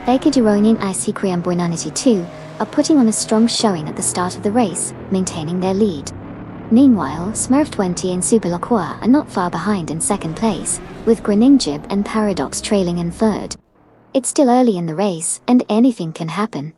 Baker Gironin IC Criamboy 92 are putting on a strong showing at the start of the race, maintaining their lead. Meanwhile, Smurf 20 and Superlaqua are not far behind in second place, with Greninjib and Paradox trailing in third. It's still early in the race, and anything can happen.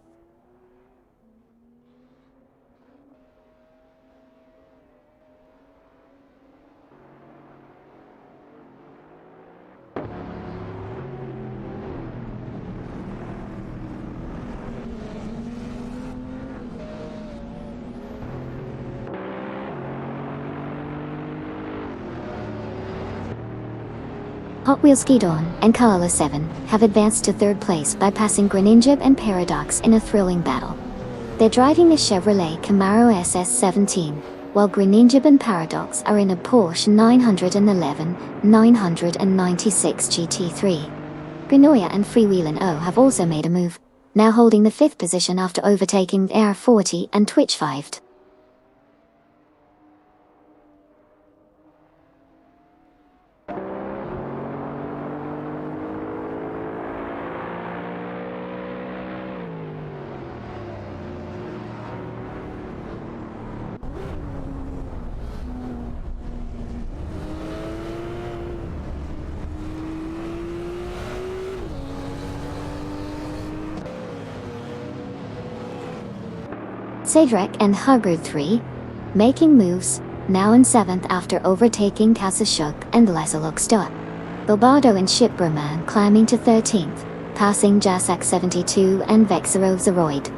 Hot Wheels Skidon and Kalala 7 have advanced to third place by passing Greninjib and Paradox in a thrilling battle. They're driving the Chevrolet Camaro SS17, while Greninjib and Paradox are in a Porsche 996 GT3. Grenoia and Freewheelin' O have also made a move, now holding the 5th position after overtaking AR40 and Twitch 5. Cedric and Hubbard 3, making moves, now in 7th after overtaking Kasashuk and Lesalokstoa. Bobardo and Shipberman climbing to 13th, passing Jazak 72 and Vexarov Zeroid.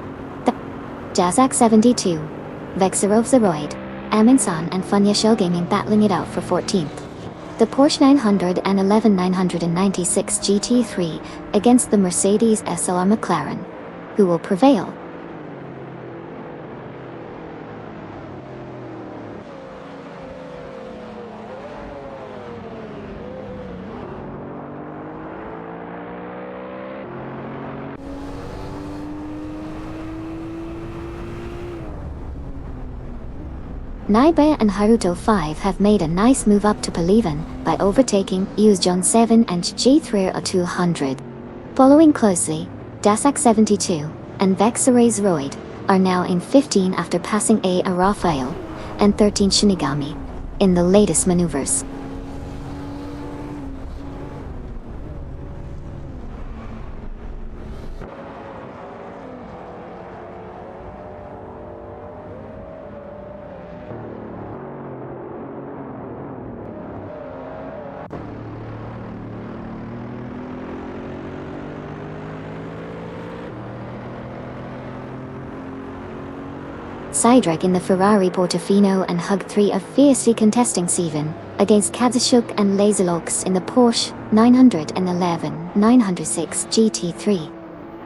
Jazak 72, Vexarov Zeroid, Aminsan and Funya Shell Gaming battling it out for 14th. The Porsche 996 GT3 against the Mercedes SLR McLaren. Who will prevail? Naibe and Haruto 5 have made a nice move up to Pelivan by overtaking Uzjon 7 and G3 200. Following closely, Dasak 72 and Vexares Roid are now in 15 after passing A Rafael and 13 Shinigami in the latest maneuvers. Cydrek in the Ferrari Portofino and Hug 3 are fiercely contesting Seven against Kazashuk and Laserlox in the Porsche 906 GT3.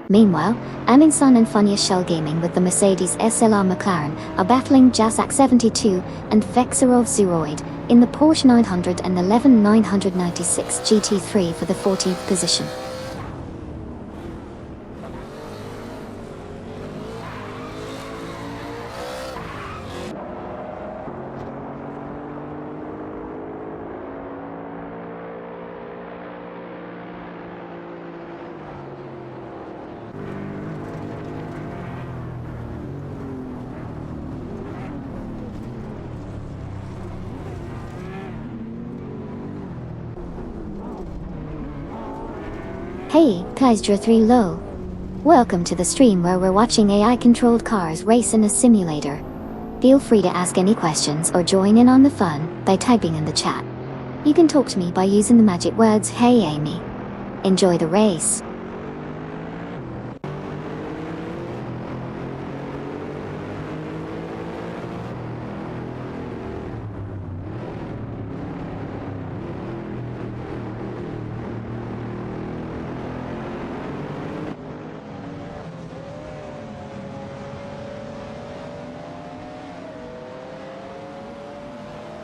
Meanwhile, Aminsan and Funya Shell Gaming with the Mercedes SLR McLaren are battling Jazak 72 and Vexarov Zeroid in the Porsche 996 GT3 for the 14th position. Hey, Kaisdra 3 Low. Welcome to the stream where we're watching AI-controlled cars race in a simulator. Feel free to ask any questions or join in on the fun by typing in the chat. You can talk to me by using the magic words "Hey Amy." Enjoy the race.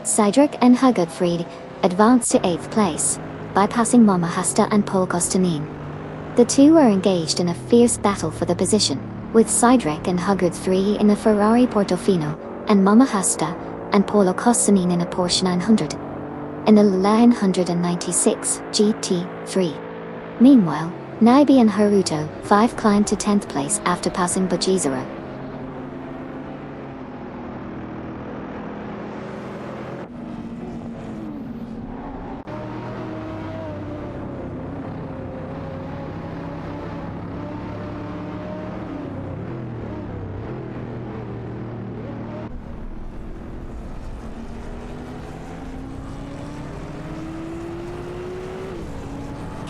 Cydric and Hugudfried advanced to 8th place, bypassing Mama Hasta and Paul Kostanin. The two are engaged in a fierce battle for the position, with Cydric and Hugud3 in a Ferrari Portofino, and Mama Hasta and Paulo Kostanin in a Porsche 900. In a 996 GT3. Meanwhile, Naibe and Haruto, 5 climbed to 10th place after passing Bujizuru.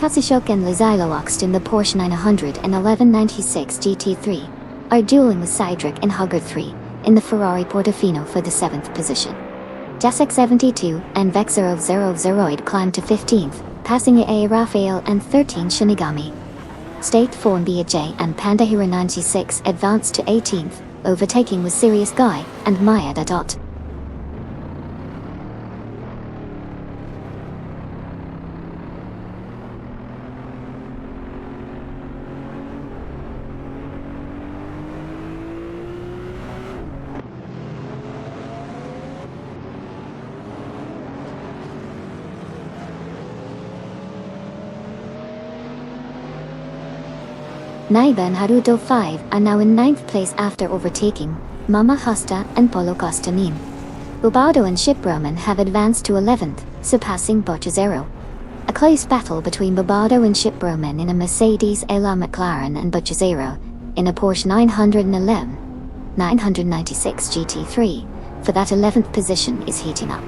Kazushuk and Lazilo Oxt in the Porsche 911-96 GT3 are dueling with Cedric and Hugger 3 in the Ferrari Portofino for the 7th position. Jasek 72 and Vexero 00 climbed to 15th, passing A. Raphael and 13 Shinigami. State 4 J and Panda Hero 96 advanced to 18th, overtaking with Sirius Guy and Maya Dot. Naibe and Haruto 5 are now in 9th place after overtaking Mama Hasta and Polo Costanin. Bobado and Shiproman have advanced to 11th, surpassing Bocchizero. A close battle between Bobado and Shiproman in a Mercedes A-La McLaren and Bocchizero in a Porsche 996 GT3 for that 11th position is heating up.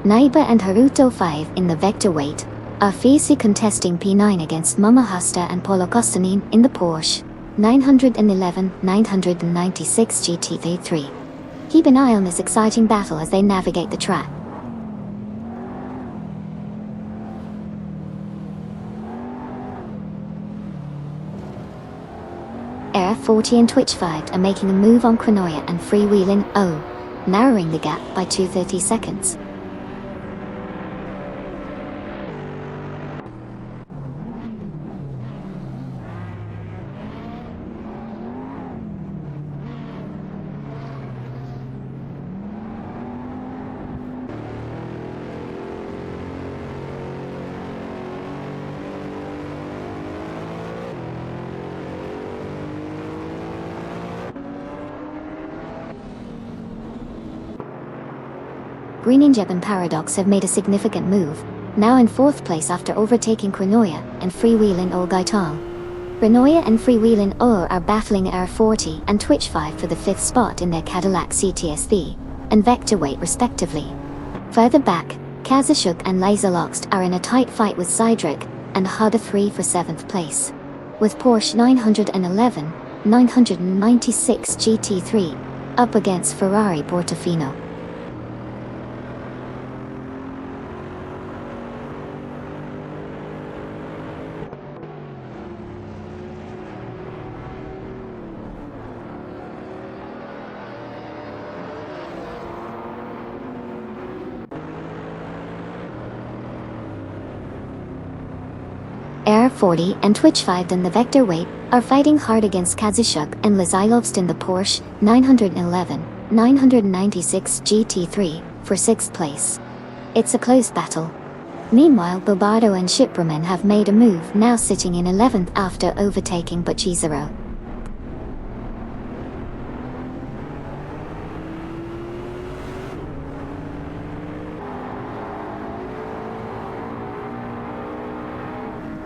Naibe and Haruto 5 in the vector weight are fiercely contesting P9 against Mama Hasta and Polo Costanin in the Porsche 996 GT3. Keep an eye on this exciting battle as they navigate the track. Air 40 and Twitch 5 are making a move on Cronoia and freewheeling O, narrowing the gap by 230 seconds. Greeninjeb and Paradox have made a significant move, now in 4th place after overtaking Cronoia and freewheeling O Gaitang. Cronoia and freewheeling O are battling Air 40 and Twitch 5 for the 5th spot in their Cadillac CTS-V and Vector weight respectively. Further back, Kazushuk and Laserloxt are in a tight fight with Cedric and Hugger 3 for 7th place, with Porsche 996 GT3 up against Ferrari Portofino. Air 40 and Twitch 5 in the vector weight are fighting hard against Kazushuk and Lazilovst in the Porsche 996 GT3 for 6th place. It's a close battle. Meanwhile, Bobado and Shiproman have made a move, now sitting in 11th after overtaking Bocchizero.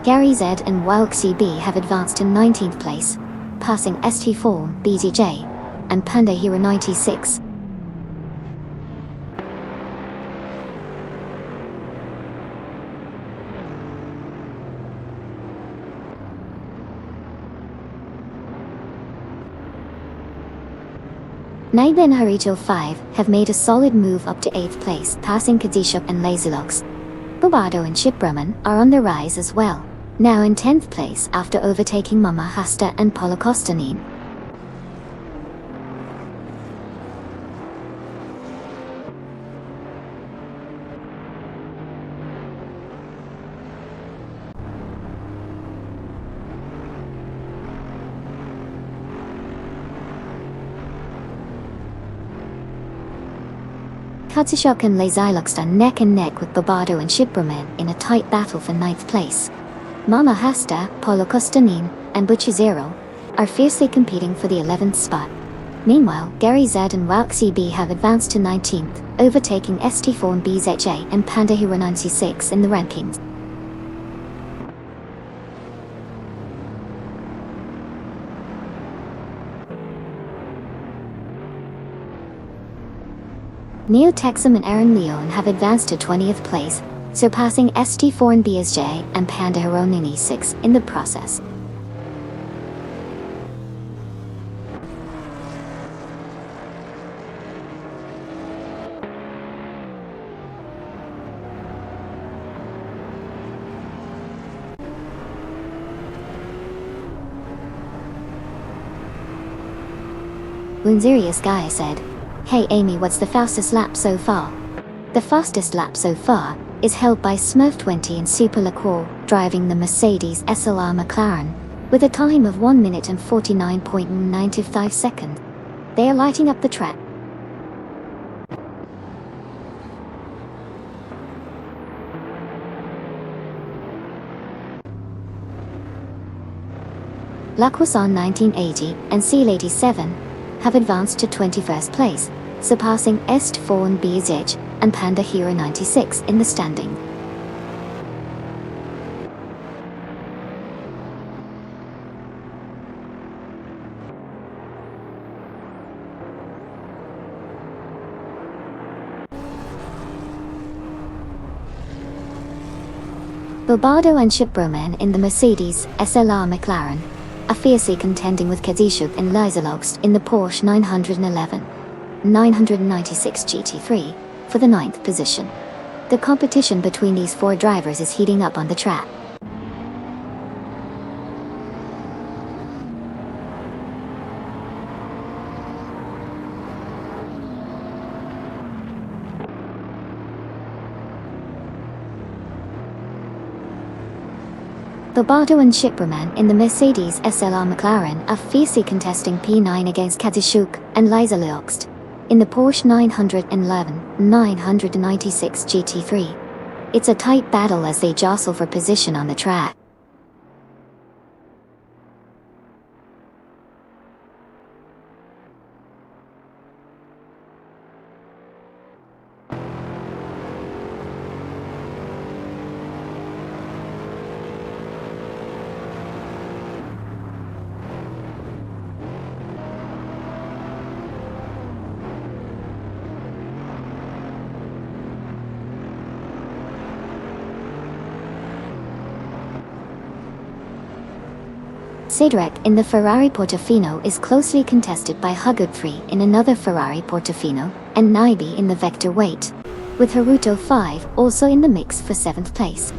Gary Z and Wilk CB have advanced to 19th place, passing ST4, BZJ, and Panda Hero 96. Naibe and Haruto 5 have made a solid move up to 8th place, passing Kazushuk and Laserlox. Bobado and Shiproman are on the rise as well, now in 10th place after overtaking Mama Hasta and Polo Costanin. Katsushok and Lazilux are neck and neck with Bobado and Shipperman in a tight battle for 9th place. Mama Hasta, Polo Costanin, and Butchizero are fiercely competing for the 11th spot. Meanwhile, Gary Z and Wauxi B have advanced to 19th, overtaking ST4 and BZJ and Panda Hero 96 in the rankings. Neil Texum and Aaron Leon have advanced to 20th place, surpassing ST4 and BSJ and Panda Hero 96 in the process. Lunzerius Guy said, "Hey Amy, what's the fastest lap so far?" The fastest lap so far is held by Smurf20 and Super LaCroix, driving the Mercedes SLR McLaren, with a time of 1 minute and 49.95 seconds. They are lighting up the track. Lacroisson 1980 and Seal 87 have advanced to 21st place, surpassing Est4 and BZJ and Panda Hero 96 in the standing. Bobado and Shipperman in the Mercedes SLR McLaren are fiercely contending with Katsushok and Lazilux in the Porsche 996 GT3 for the 9th position. The competition between these four drivers is heating up on the track. Bobado and Shipperman in the Mercedes SLR McLaren are fiercely contesting P9 against Katsushok and Lazilux in the Porsche 996 GT3. It's a tight battle as they jostle for position on the track. Cedric in the Ferrari Portofino is closely contested by Hugard3 in another Ferrari Portofino, and Naibi in the Vector Weight, with Haruto 5 also in the mix for 7th place.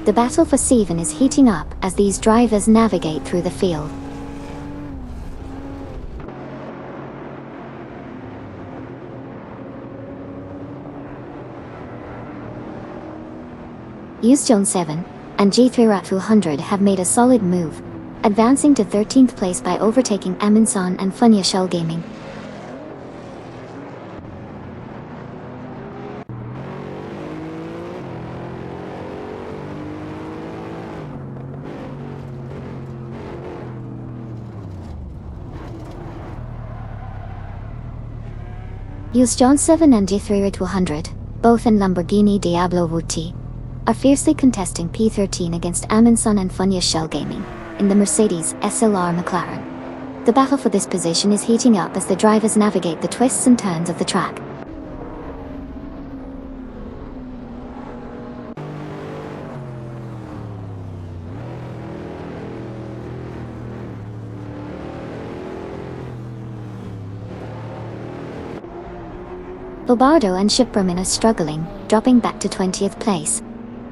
The battle for 7 is heating up as these drivers navigate through the field. Usjon 7 and G3 Rat 200 have made a solid move, advancing to 13th place by overtaking Amundsen and Funya Shell Gaming. Usjon 7 and G3 Rat 200, both in Lamborghini Diablo Vuti, are fiercely contesting P13 against Amundsen and Funya Shell Gaming in the Mercedes SLR McLaren. The battle for this position is heating up as the drivers navigate the twists and turns of the track. Bobado and Shipperman are struggling, dropping back to 20th place.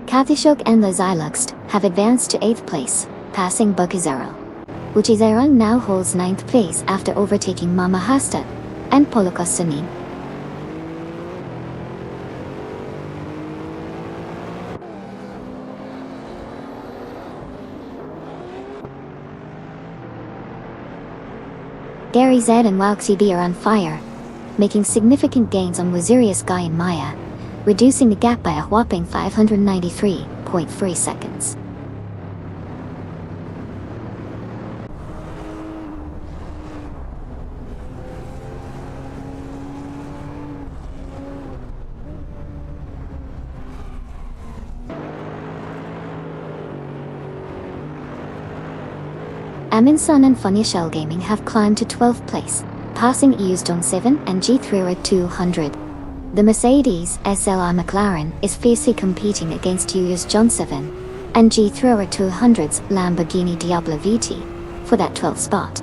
Katsushok and Lazilux have advanced to 8th place, passing Bukizero. Bukizero now holds 9th place after overtaking Mama Hasta and Polokosani. Gary Z and Wauxi B are on fire. making significant gains on Wazirius Guy and Maya, reducing the gap by a whopping 593.3 seconds. Aminson and Funya Shell Gaming have climbed to 12th place, passing EU's John 7 and G3 at 200. The Mercedes SLR McLaren is fiercely competing against EU's John 7 and G3 at 200's Lamborghini Diablo VT for that 12th spot.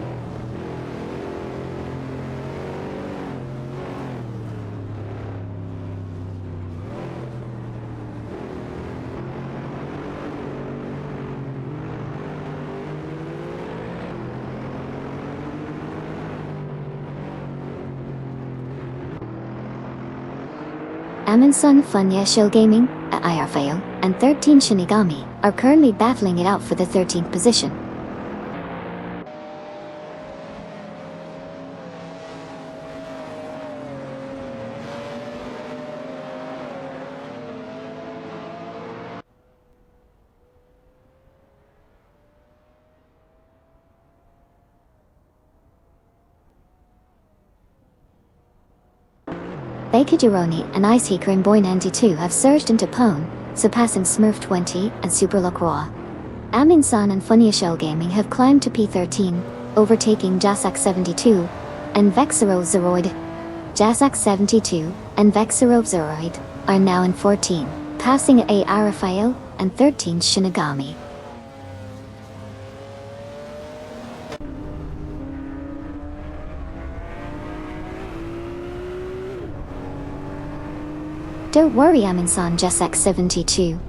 Aminson, Funya Shell Gaming, IRFAO, and 13 Shinigami are currently battling it out for the 13th position. Baker Gironi and Ice Heaker in Boy 92 have surged into Pone, surpassing Smurf 20 and Super Lacroix. Aminson and Funya Shell Gaming have climbed to P13, overtaking Jasak 72 and Vexero Zeroid. Jasak 72 and Vexero Zeroid are now in 14, passing A. Arafael and 13 Shinigami. Don't worry, Aminson, Jasak 72.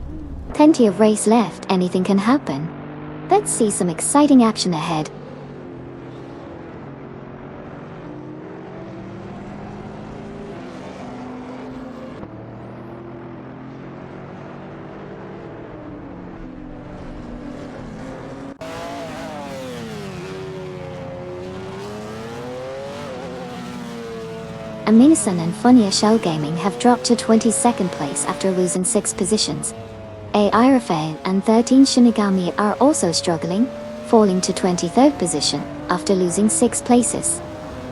Plenty of race left, anything can happen. Let's see some exciting action ahead. Aminson and Funya Shell Gaming have dropped to 22nd place after losing 6 positions. A. Irafe and 13 Shinigami are also struggling, falling to 23rd position after losing 6 places.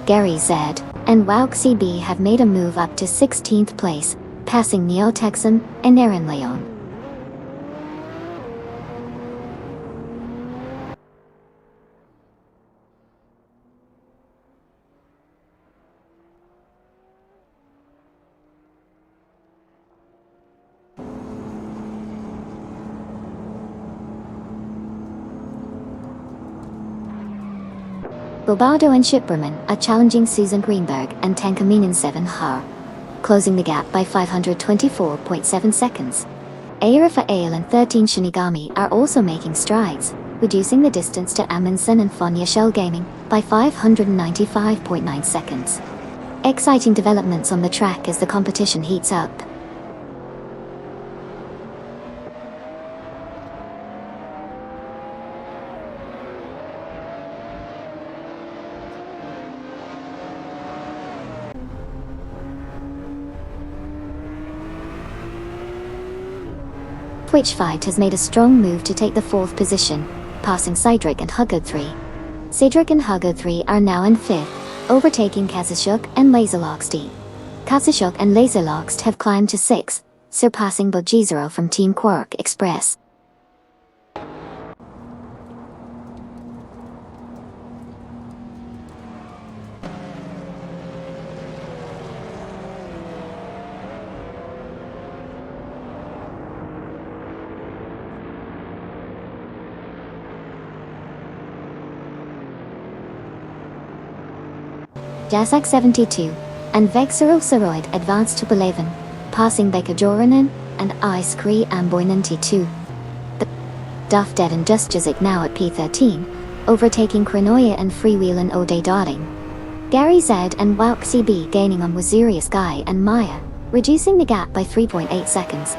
Gary Z and Wauk CB have made a move up to 16th place, passing Neo Texan and Aaron Leon. Bobardo and Shipperman are challenging Susan Greenberg and Tankaminen 7 Har, closing the gap by 524.7 seconds. Airafa Ale and 13 Shinigami are also making strides, reducing the distance to Amundsen and Funya Shell Gaming by 595.9 seconds. Exciting developments on the track as the competition heats up. Twitchfight has made a strong move to take the 4th position, passing Cedric and Hugo 3. Cedric and Hugo 3 are now in 5th, overtaking Kazashuk and Laserlockst. Kazashuk and Laserlockst have climbed to 6th, surpassing Bojizero from Team Quark Express. Jasak 72 and Vexero Seroid advanced to 11, passing Baker Joranen and Ice Cree Amboy 92. The Duff Dead and Just Jazik now at P13, overtaking Krenoya and Freewheelin' Ode Dotting. Gary Z and Wauk CB gaining on Wazirius Guy and Maya, reducing the gap by 3.8 seconds.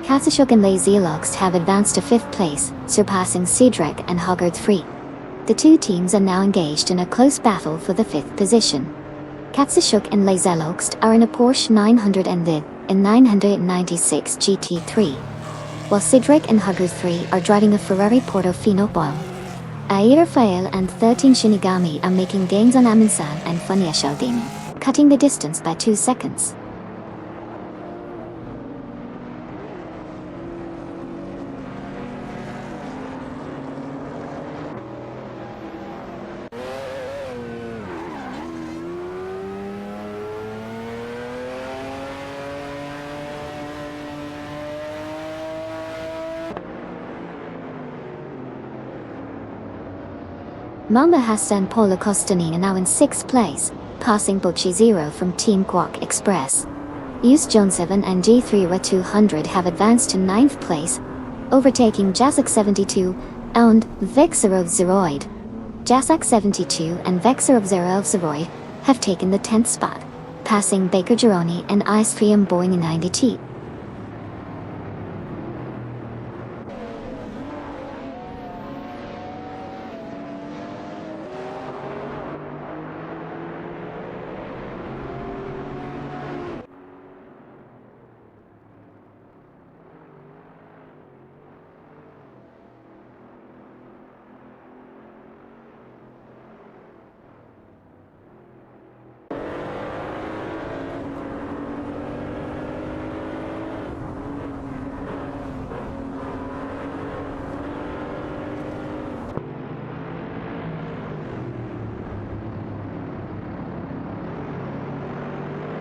Kasachuk and Lazy Loxt have advanced to 5th place, surpassing Cedric and Hoggard 3. The two teams are now engaged in a close battle for the 5th position. Kasachuk and Lazy Loxt are in a Porsche 900 and the in 996 GT3, while Cedric and Hoggard 3 are driving a Ferrari Portofino Bomb. Air Fael and 13 Shinigami are making gains on Aminsan and Funyashaldin, cutting the distance by 2 seconds. Mama Hasta and Paula Costanini are now in 6th place, passing Bocci Zero from Team Quark Express. Use John 7 and G3 Ra 200 have advanced to 9th place, overtaking Jasak 72 and Vexer of Zeroid. Jasak 72 and Vexer of Zeroid have taken the 10th spot, passing Baker Gironi and Ice 3 and Boeing 90T.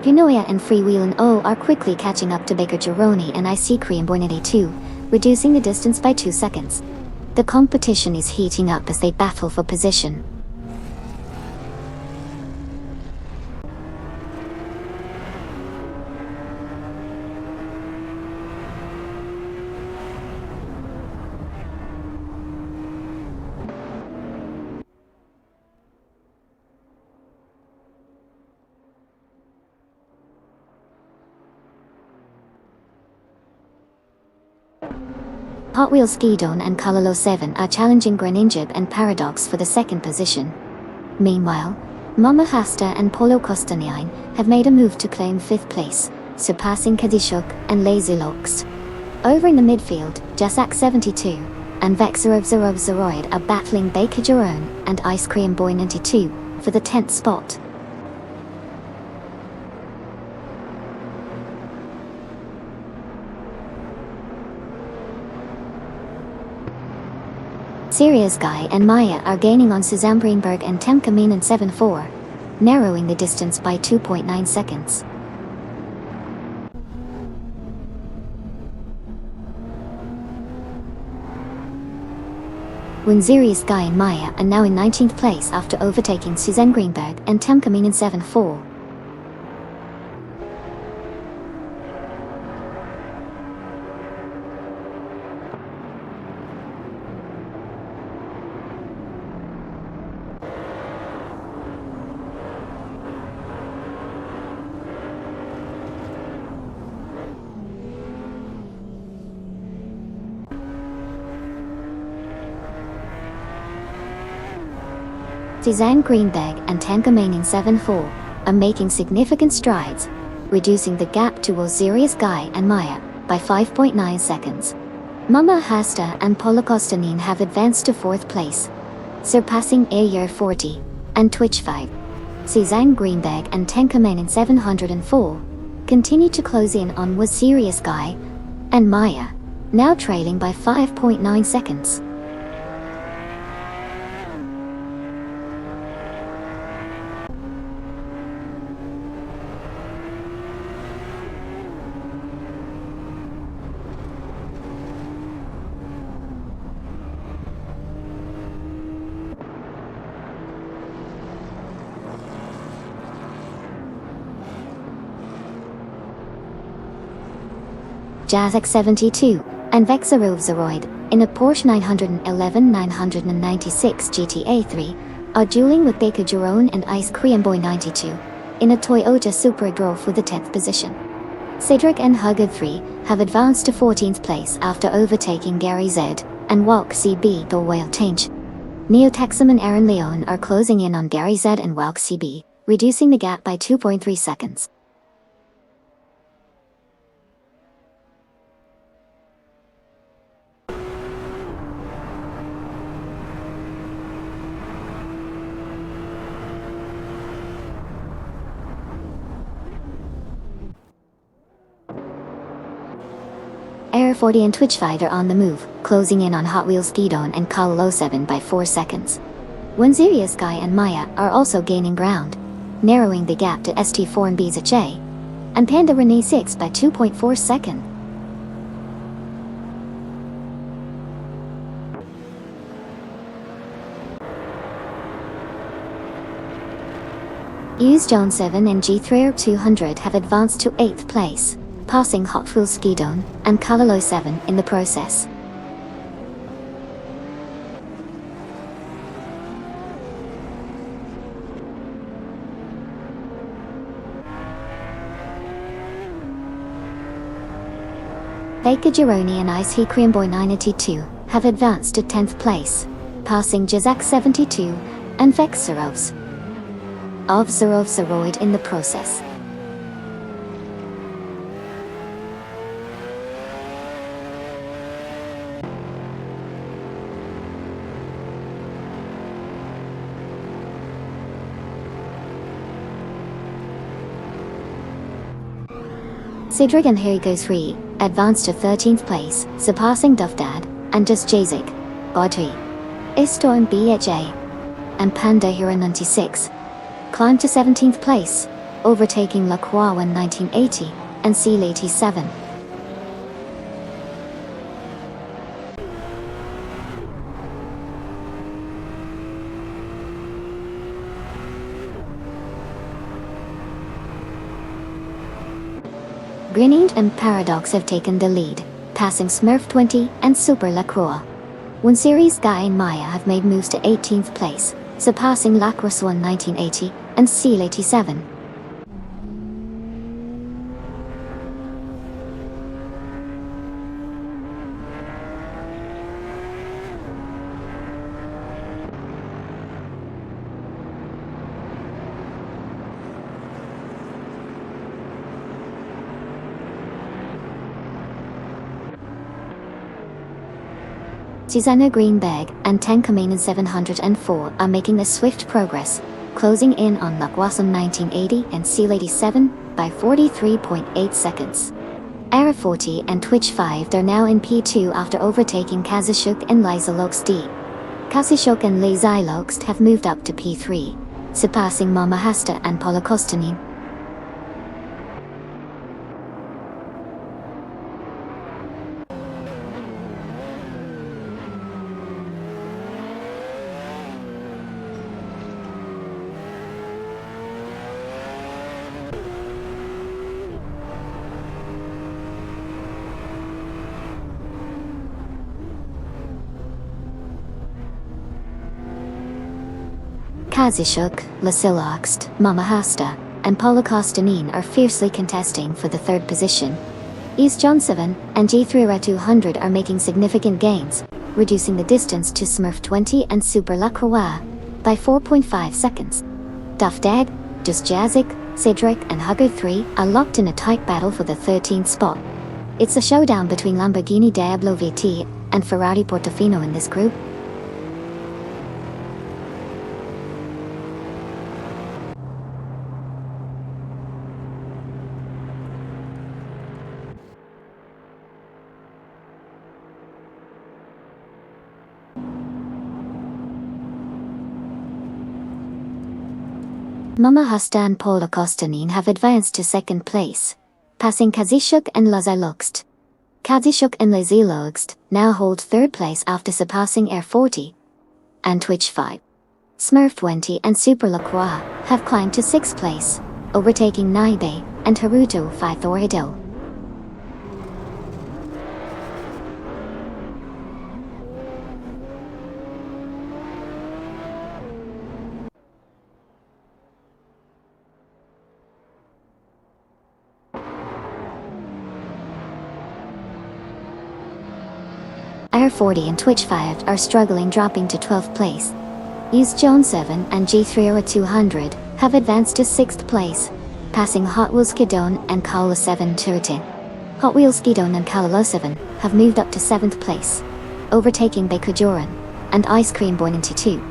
Pinoya and Freewheelin' O are quickly catching up to Baker Gironi and IC Cream Boy 82, reducing the distance by 2 seconds. The competition is heating up as they battle for position. Hot Wheels Skidon and Kalalo 7 are challenging Greninjab and Paradox for the 2nd position. Meanwhile, Mama Hasta and Polo Costanine have made a move to claim 5th place, surpassing Kadishuk and Lazy Loxt. Over in the midfield, Jasak 72 and Vexer of Zeroid are battling Baker Jerome and Ice Cream Boy 92 for the 10th spot. Serious Guy and Maya are gaining on Suzanne Greenberg and Temkamin in 7-4, narrowing the distance by 2.9 seconds. When Serious Guy and Maya are now in 19th place after overtaking Suzanne Greenberg and Temkamin in 7-4. Suzanne Greenberg and Tankamane in 7-4 are making significant strides, reducing the gap towards Serious Guy and Maya by 5.9 seconds. Mama Hasta and Paula Costanin have advanced to 4th place, surpassing Air 40 and Twitch 5. Suzanne Greenberg and Tankamane in 704 continue to close in on with Serious Guy and Maya, now trailing by 5.9 seconds. Jazak 72 and Vexerov Zeroid in a Porsche 996 GTA3 are dueling with Baker Jerome and Ice Cream Boy 92 in a Toyota Supra Draw for the 10th position. Cedric and Huggard 3 have advanced to 14th place after overtaking Gary Z and Walk CB the Whale Change. Neo Texam and Aaron Leone are closing in on Gary Z and Walk CB, reducing the gap by 2.3 seconds. Air 40 and Twitch 5 are on the move, closing in on Hot Wheels Guidon and Carlo 7 by 4 seconds. Wenzeria Sky and Maya are also gaining ground, narrowing the gap to ST4 and Biza J, and Panda Renee 6 by 2.4 seconds. Hughes John 7 and G3 200 have advanced to 8th place, passing Hot Wheels Guidon and Carlo 7 in the process. Baker Gironi and Ice Cream Boy 92 have advanced to 10th place, passing Jazak 72 and Vex Zarovs of Zaroid in the process. Cedric and Herigo 3 advanced to 13th place, surpassing Duffdad and Just Jazik, Bodhi, Isto and BHA, and Panda Hero 96 climbed to 17th place, overtaking Lacroix 1980 and Seal 87. Grenade and Paradox have taken the lead, passing Smurf 20 and Super Lacroix. One Series Guy and Maya have made moves to 18th place, surpassing Lacroix 1980 and Seal 87. Susanna Greenberg and Tenkaminen 704 are making the swift progress, closing in on Lacroixum 1980 and Seal 87 by 43.8 seconds. Era 40 and Twitch 5 are now in P2 after overtaking Kazashuk and Lysologst D. Kazashuk and Lysologst have moved up to P3, surpassing Mama Hasta and Polokostanin. Kazashuk, Lysologst, Mama Hasta, and Polokostanin are fiercely contesting for the third position. East John 7 and G3 200 are making significant gains, reducing the distance to Smurf 20 and Super Lacroix by 4.5 seconds. Duffdad, Just Jazik, Cedric and Huggard 3 are locked in a tight battle for the 13th spot. It's a showdown between Lamborghini Diablo VT and Ferrari Portofino in this group. Mama Hasta and Polokostanin have advanced to second place, passing Kazishuk and Lysologst. Kazishuk and Lysologst now hold third place after surpassing Air 40 and Twitch 5. Smurf 20 and Super Lacroix have climbed to sixth place, overtaking Naibe and Haruto 5 Thorido. Air 40 and Twitch 5 are struggling, dropping to 12th place. Use John 7 and G3 or 200 have advanced to 6th place, passing Hot Wheels Skidon and Kala 7 Turreting. Hot Wheels Skidon and Kala 7 have moved up to 7th place, overtaking Bekujoran and Ice Cream Boy 92.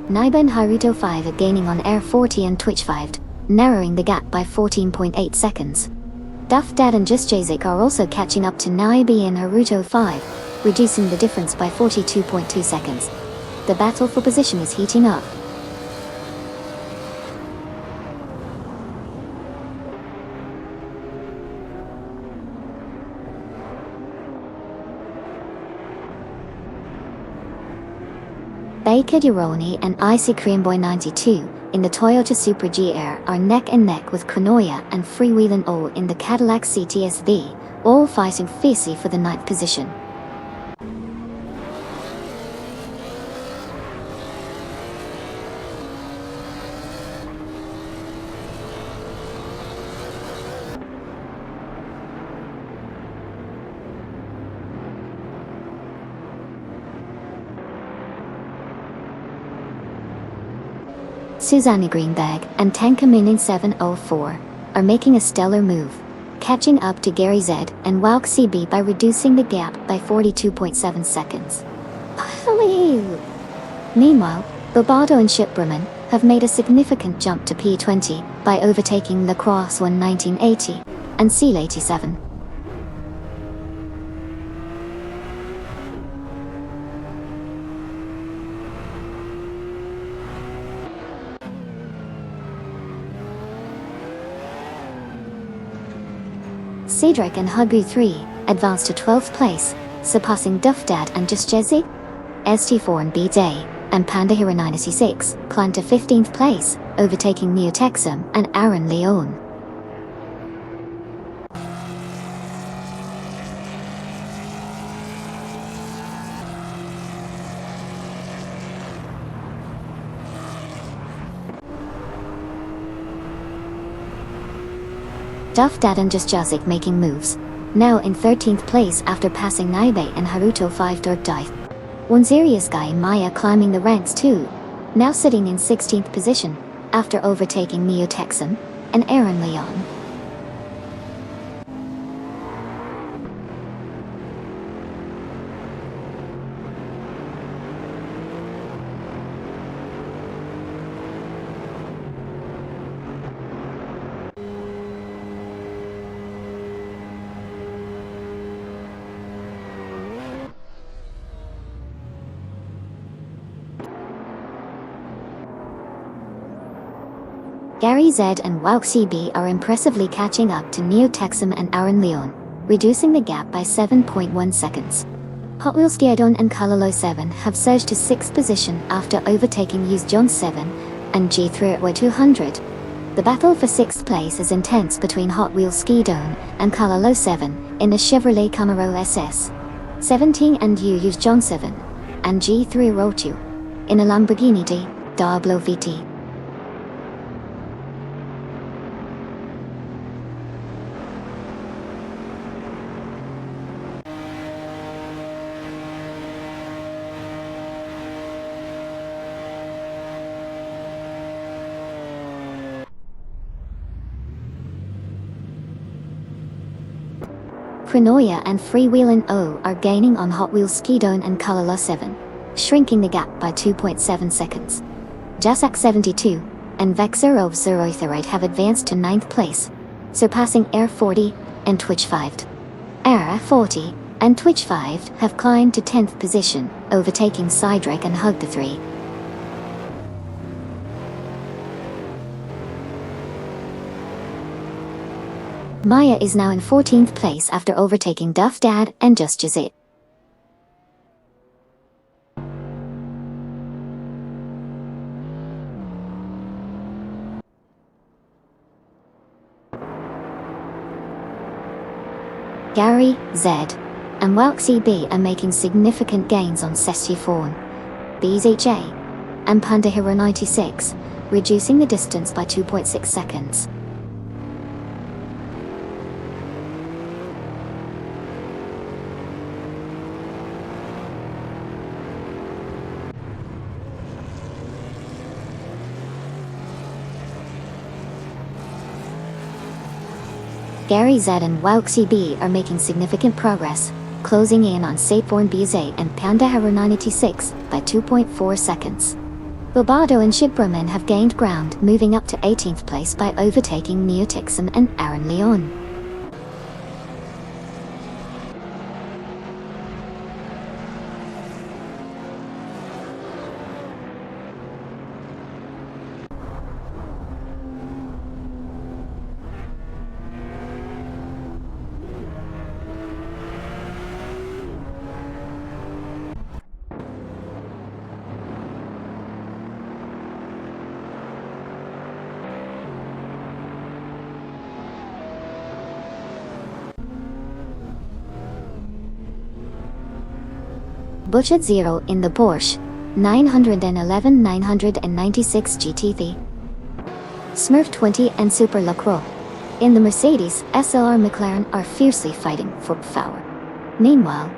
Naiba and Haruto 5 are gaining on Air 40 and Twitch 5, narrowing the gap by 14.8 seconds. Duff Dad and Just Jazik are also catching up to Naiba and Haruto 5, reducing the difference by 42.2 seconds. The battle for position is heating up. Baker Duroni and Icy Cream Boy 92 in the Toyota Super GR are neck and neck with Konoya and Freewheelin' O in the Cadillac CTS-V, all fighting fiercely for the 9th position. Susanna Greenberg and Tankamin 704 are making a stellar move, catching up to Gary Z and Walk CB by reducing the gap by 42.7 seconds. Meanwhile, Bobardo and Shipberman have made a significant jump to P20 by overtaking Lacrosse 1 1980 and Seal 87. Cedric and Huggy 3 advanced to 12th place, surpassing Duff Dad and Just Jesse. ST4 and B-Day and Panda Hero 996 climbed to 15th place, overtaking Neo Texum and Aaron Leone. Duff Dad and Just Jazik making moves, now in 13th place after passing Naibe and Haruto 5 Dirt Dive. One serious guy in Maya climbing the ranks too, now sitting in 16th position after overtaking Neo Texan and Aaron Leon. Gary Z and Wouk CB are impressively catching up to Neo Texum and Aaron Leon, reducing the gap by 7.1 seconds. Hot Wheels Giadon and Kalalo 7 have surged to 6th position after overtaking Use John 7 and G3 at 200. The battle for 6th place is intense between Hot Wheels Skidon and Kalalo 7 in a Chevrolet Camaro SS 17 and Use John 7 and G3 Rotu in a Lamborghini Diablo VT. Konoya and Freewheelin' O are gaining on Hot Wheels Skidon and Kalala 7, shrinking the gap by 2.7 seconds. Jasak 72 and Vexer of Zerothorite have advanced to 9th place, surpassing Air 40 and Twitch 5. Air 40 and Twitch 5 have climbed to 10th position, overtaking Cydric and Hug the 3. Maya is now in 14th place after overtaking Duff Dad and Just Jazit. Gary, Z, and WLC are making significant gains on Sestifone, BZJ, and Panda Hero 96, reducing the distance by 2.6 seconds. Gary Z and WLC are making significant progress, closing in on Sateborn BZ and Panda Hero 96 by 2.4 seconds. Bobado and Shibraman have gained ground, moving up to 18th place by overtaking Neotixum and Aaron Leon. Butchered Zero in the Porsche 996 GT3. Smurf 20 and Super Lacroix in the Mercedes SLR McLaren are fiercely fighting for power. Meanwhile,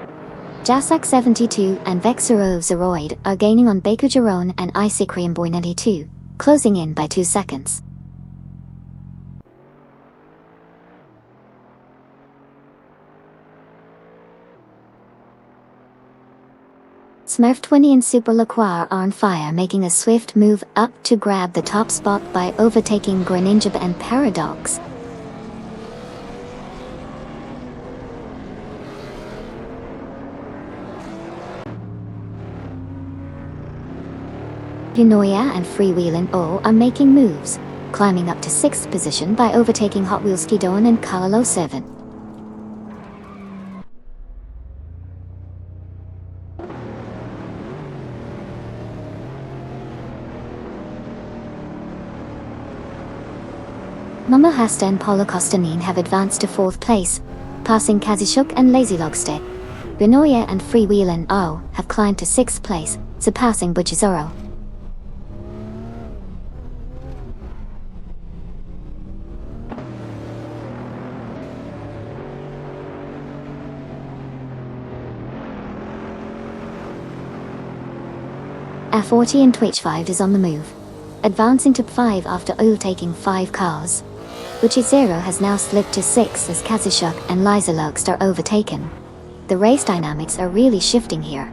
Jasak 72 and Vexero Zeroid are gaining on Baker Jerome and Isikrian Boy 92, closing in by 2 seconds. Smurf 20 and Super Lacroix are on fire, making a swift move up to grab the top spot by overtaking Greninja and Paradox. Pinoya and Freewheelin' O are making moves, climbing up to 6th position by overtaking Hot Wheels Kidon and Kalalo 7. Mama Hasta and Paulo Costanine have advanced to 4th place, passing Kazishuk and Lazy Logstead. Binoya and Freewheelin' O have climbed to 6th place, surpassing Butchizoro. F40 and Twitch 5 is on the move, advancing to 5 after overtaking 5 cars. Butchizero has now slipped to 6 as Kazishuk and Liza Lugst are overtaken. The race dynamics are really shifting here.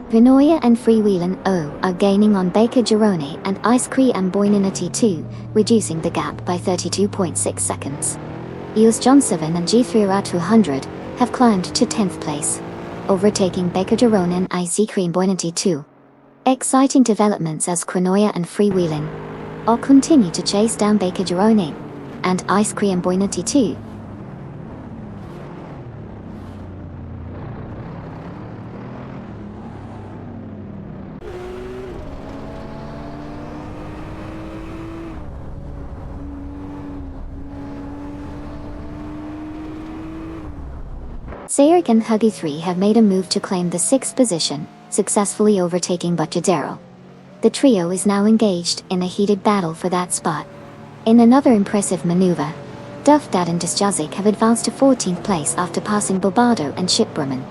Vinoya and Freewheelin' O are gaining on Baker Jerome and Ice Cree and Boyninity 2, reducing the gap by 32.6 seconds. EOS John 7 and G3 Rat 200 have climbed to 10th place, overtaking Baker Jerome and Ice Cree and Boyninity 2. Exciting developments as Chronoya and Freewheelin' O continue to chase down Baker Jerome and Ice Cree and Boyninity 2. Sayeric and Huggy 3 have made a move to claim the 6th position, successfully overtaking Butchadero. The trio is now engaged in a heated battle for that spot. In another impressive maneuver, Duff Dad and Disjazik have advanced to 14th place after passing Bobado and Shipberman.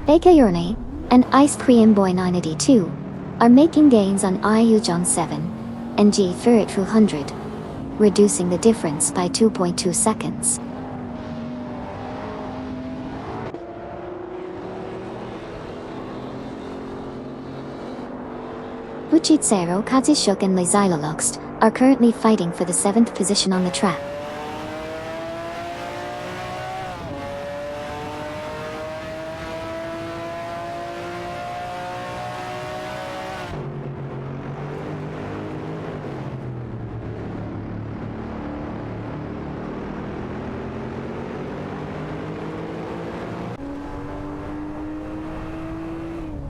Baker and Ice Cream Boy 982 are making gains on IU John 7 and G3200, reducing the difference by 2.2 seconds. Buchizero, Katsushuk and Laziloloxt are currently fighting for the 7th position on the track.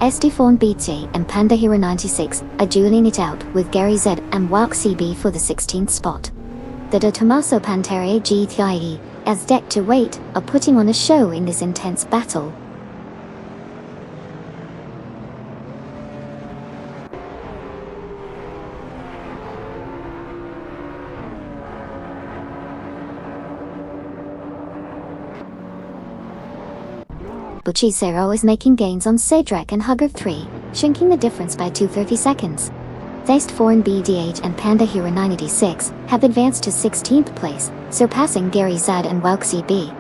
Estefan BJ and Panda Hero 96 are dueling it out with Gary Z and Walk CB for the 16th spot. The De Tomaso Pantera GTIE, as Deck to Wait, are putting on a show in this intense battle. Buchizero is making gains on Cedric and Hugger 3, shrinking the difference by 2.30 seconds. Thest 4 and BDH and Panda Hero 986 have advanced to 16th place, surpassing Gary Zad and Welk CB.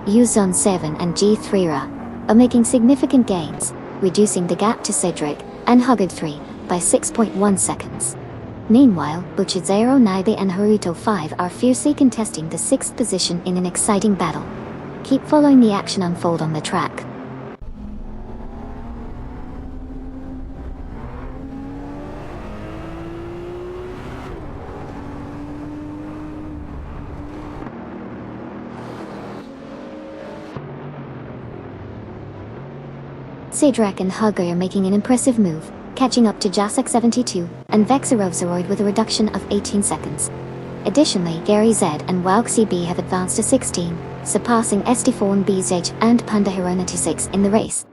Uzon 7 and G3ra are making significant gains, reducing the gap to Cedric and Huggard 3 by 6.1 seconds. Meanwhile, Buchizero, Naibe and Haruto 5 are fiercely contesting the 6th position in an exciting battle. Keep following the action unfold on the track. Cedric and Hugger are making an impressive move, catching up to Jasek 72 and Vexerovzeroid with a reduction of 18 seconds. Additionally, Gary Z and Walk CB have advanced to 16, surpassing Estefan BZH and Panda Hero 96 in the race.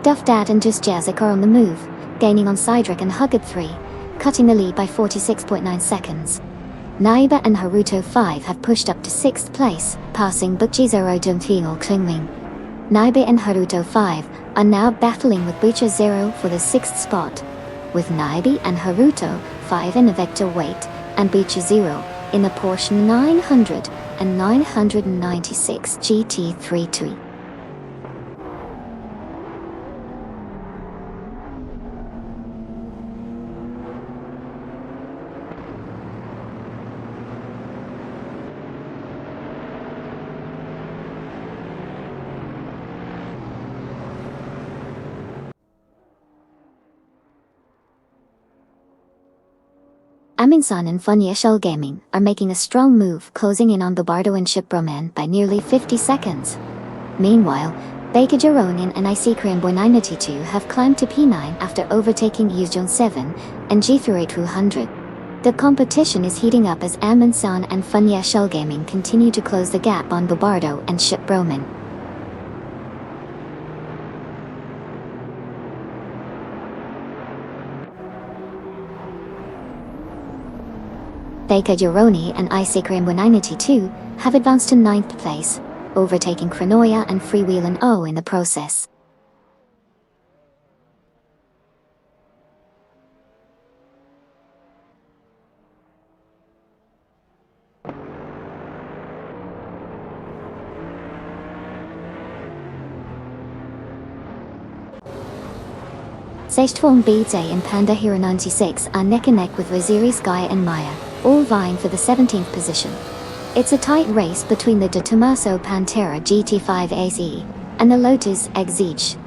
Duffdad and Just Jazik are on the move, gaining on Cedric and Huggard 3, cutting the lead by 46.9 seconds. Naiba and Haruto 5 have pushed up to 6th place, passing Buchizero Dunfiel Klingling. Naiba and Haruto 5 are now battling with Buchizero for the 6th spot, with Naiba and Haruto 5 in a vector weight, and Buchizero in a Porsche 900 and 996 GT33. Aminsan and Oschersleben are making a strong move, closing in on Bobardo and Shipbroman by nearly 50 seconds. Meanwhile, Baker Jeronian and IC Boy 992 have climbed to P9 after overtaking Uzon 7 and G3200. The competition is heating up as Aminsan and Oschersleben continue to close the gap on Bobardo and Shipbroman. Baker Jeroni and IC Boy 992 have advanced to 9th place, overtaking Kranoya and Freewheelin' O in the process. Seichtform BJ and Panda Hero 96 are neck and neck with Waziri Sky and Maya, all vying for the 17th position. It's a tight race between the De Tomaso Pantera GT5 ACE and the Lotus Exige.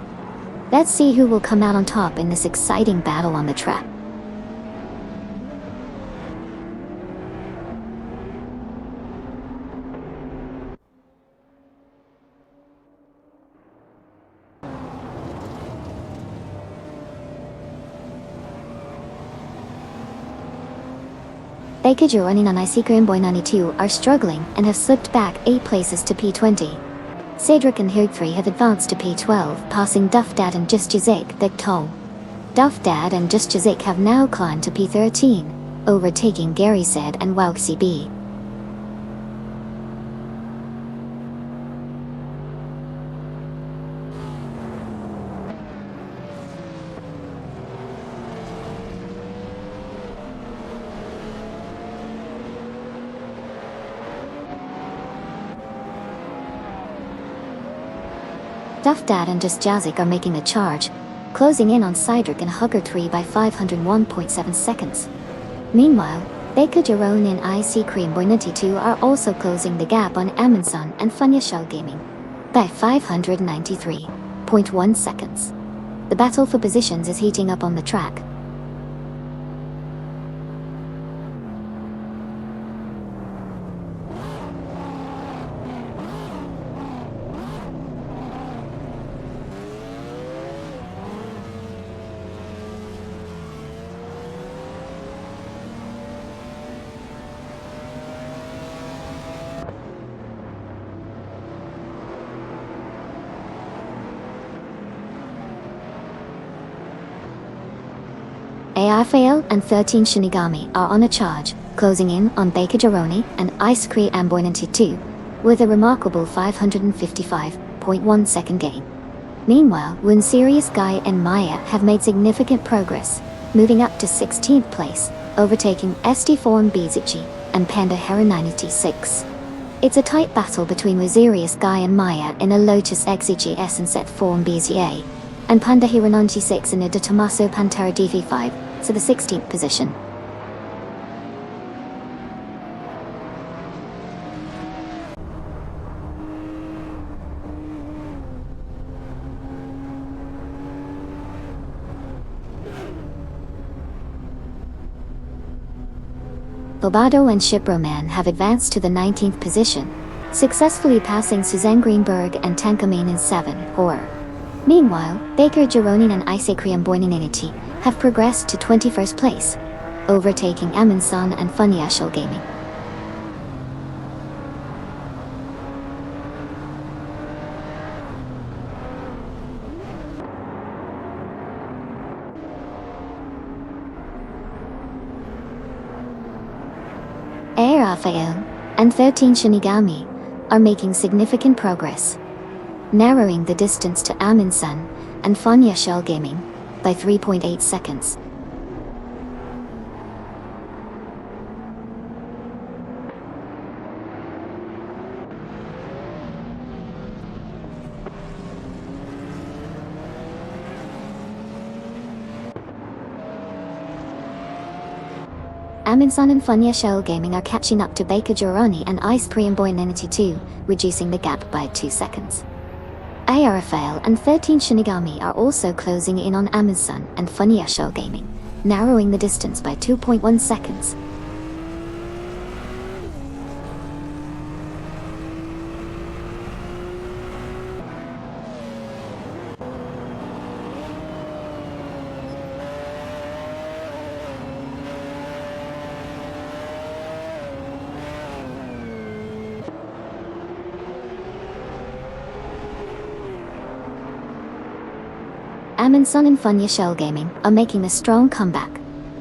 Let's see who will come out on top in this exciting battle on the track. Baker Gironi and Isikra Boy 92 are struggling and have slipped back 8 places to P20. Cedric and Herd3 have advanced to P12, passing Duff Dad and Just Jazik the Toll. Duff Dad and Just Jazik have now climbed to P13, overtaking Gary Zed and Wauxi B. Duff Dad and Just Jazik are making a charge, closing in on Cedric and Hugger3 by 501.7 seconds. Meanwhile, Baker Gironi and IC Cream Boy 92 are also closing the gap on Amundsen and Funya Shell Gaming by 593.1 seconds. The battle for positions is heating up on the track. Fail and 13 Shinigami are on a charge, closing in on Baker Gironi and Ice Cream Amboy 92, with a remarkable 555.1 second gain. Meanwhile, Win Serious Guy and Maya have made significant progress, moving up to 16th place, overtaking SD Form Bizichi and Panda Hera 96. It's a tight battle between Serious Guy and Maya in a Lotus XGS and Set Form BZA, and Panda Hera 96 in a De Tomaso Pantera DV5, to the 16th position. Bobado and Shiproman have advanced to the 19th position, successfully passing Suzanne Greenberg and Tankamine in 7 horror. Meanwhile, Baker Gironi and Isekriam Boyninity have progressed to 21st place, overtaking Amundsen and Funya Shell Gaming. Rafael and 13 Shinigami are making significant progress, narrowing the distance to Amundsen and Funya Shell Gaming by 3.8 seconds. Amundsen and Funya Shell Gaming are catching up to Baker Gironi and Ice Cream Boy 92, reducing the gap by 2 seconds. Rafael and 13 Shinigami are also closing in on Amundsen and Funya Shell Gaming, narrowing the distance by 2.1 seconds. Amundsen and Funya Shell Gaming are making a strong comeback,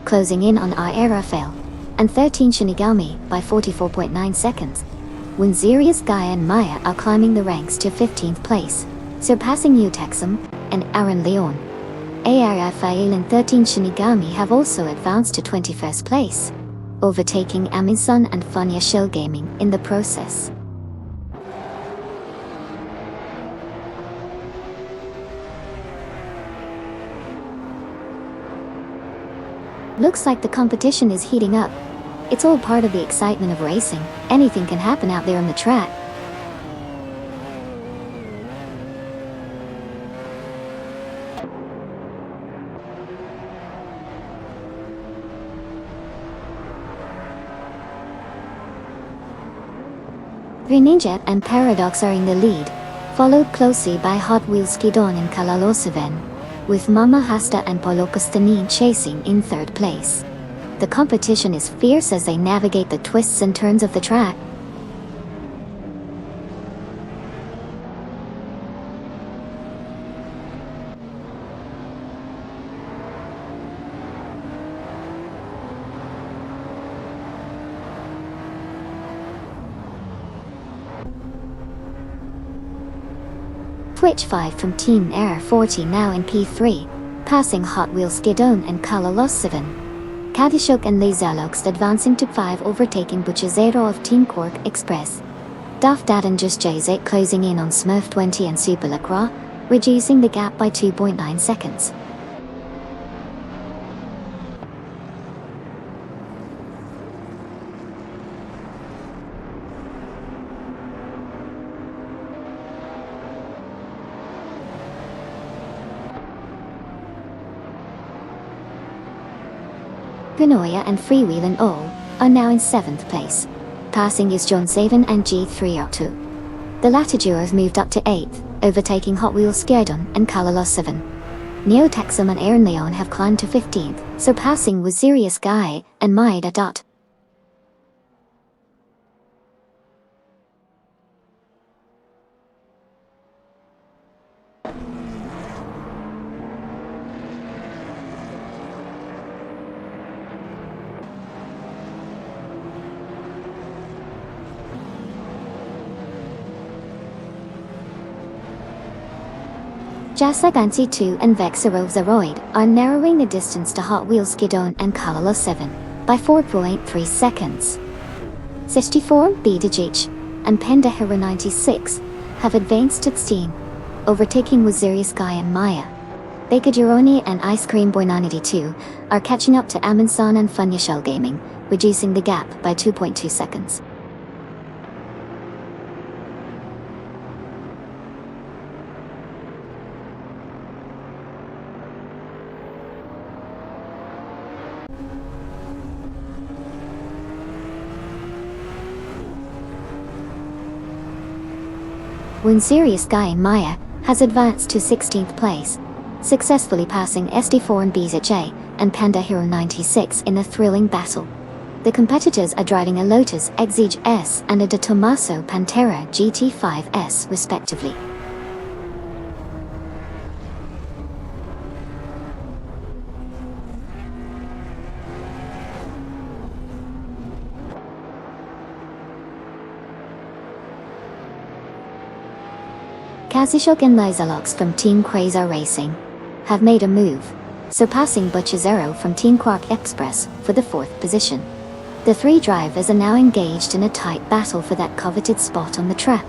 closing in on Rafael and 13 Shinigami by 44.9 seconds. When Zirius Gaia and Maya are climbing the ranks to 15th place, surpassing Utexum and Aaron Leon. Rafael and 13 Shinigami have also advanced to 21st place, overtaking Amundsen and Funya Shell Gaming in the process. Looks like the competition is heating up. It's all part of the excitement of racing. Anything can happen out there on the track. Greninja and Paradox are in the lead, followed closely by Hot Wheels Skidon and Kalaloseven, with Mama Hasta and Polokostanin chasing in third place. The competition is fierce as they navigate the twists and turns of the track. Twitch 5 from Team Air 40 now in P3, passing Hot Wheels Skidon and Kalaloseven. Kavishuk and Lazalox advancing to 5, overtaking Buchazero of Team Cork Express. Dafdad and Just Jay closing in on Smurf 20 and Superlacroix, reducing the gap by 2.9 seconds. Ganoia and Freewheel and all are now in 7th place, passing is John Savan and G3R2. The latter duo have moved up to 8th, overtaking Hot Wheels Skerdon and Kalaloseven. Neotexum and Aaron Leon have climbed to 15th, surpassing Wazirius Guy and Maida Dot. Jasagansi 2 and Vexarozaroid are narrowing the distance to Hot Wheels Skidon and Kalaloseven by 4.3 seconds. 64 Bidajich and Penda Hero 96 have advanced to 16, overtaking Wazirius Guy and Maya. Bakajironi and Ice Cream Boy 92 are catching up to Amansan and Funyashell Gaming, reducing the gap by 2.2 seconds. Wazirius Guy and Maya has advanced to 16th place, successfully passing SD4 and BZJ and Panda Hero 96 in a thrilling battle. The competitors are driving a Lotus Exige S and a De Tomaso Pantera GT5S respectively. Kazishok and Lizalox from Team Quasar Racing have made a move, surpassing Buchazero from Team Quark Express for the 4th position. The three drivers are now engaged in a tight battle for that coveted spot on the track.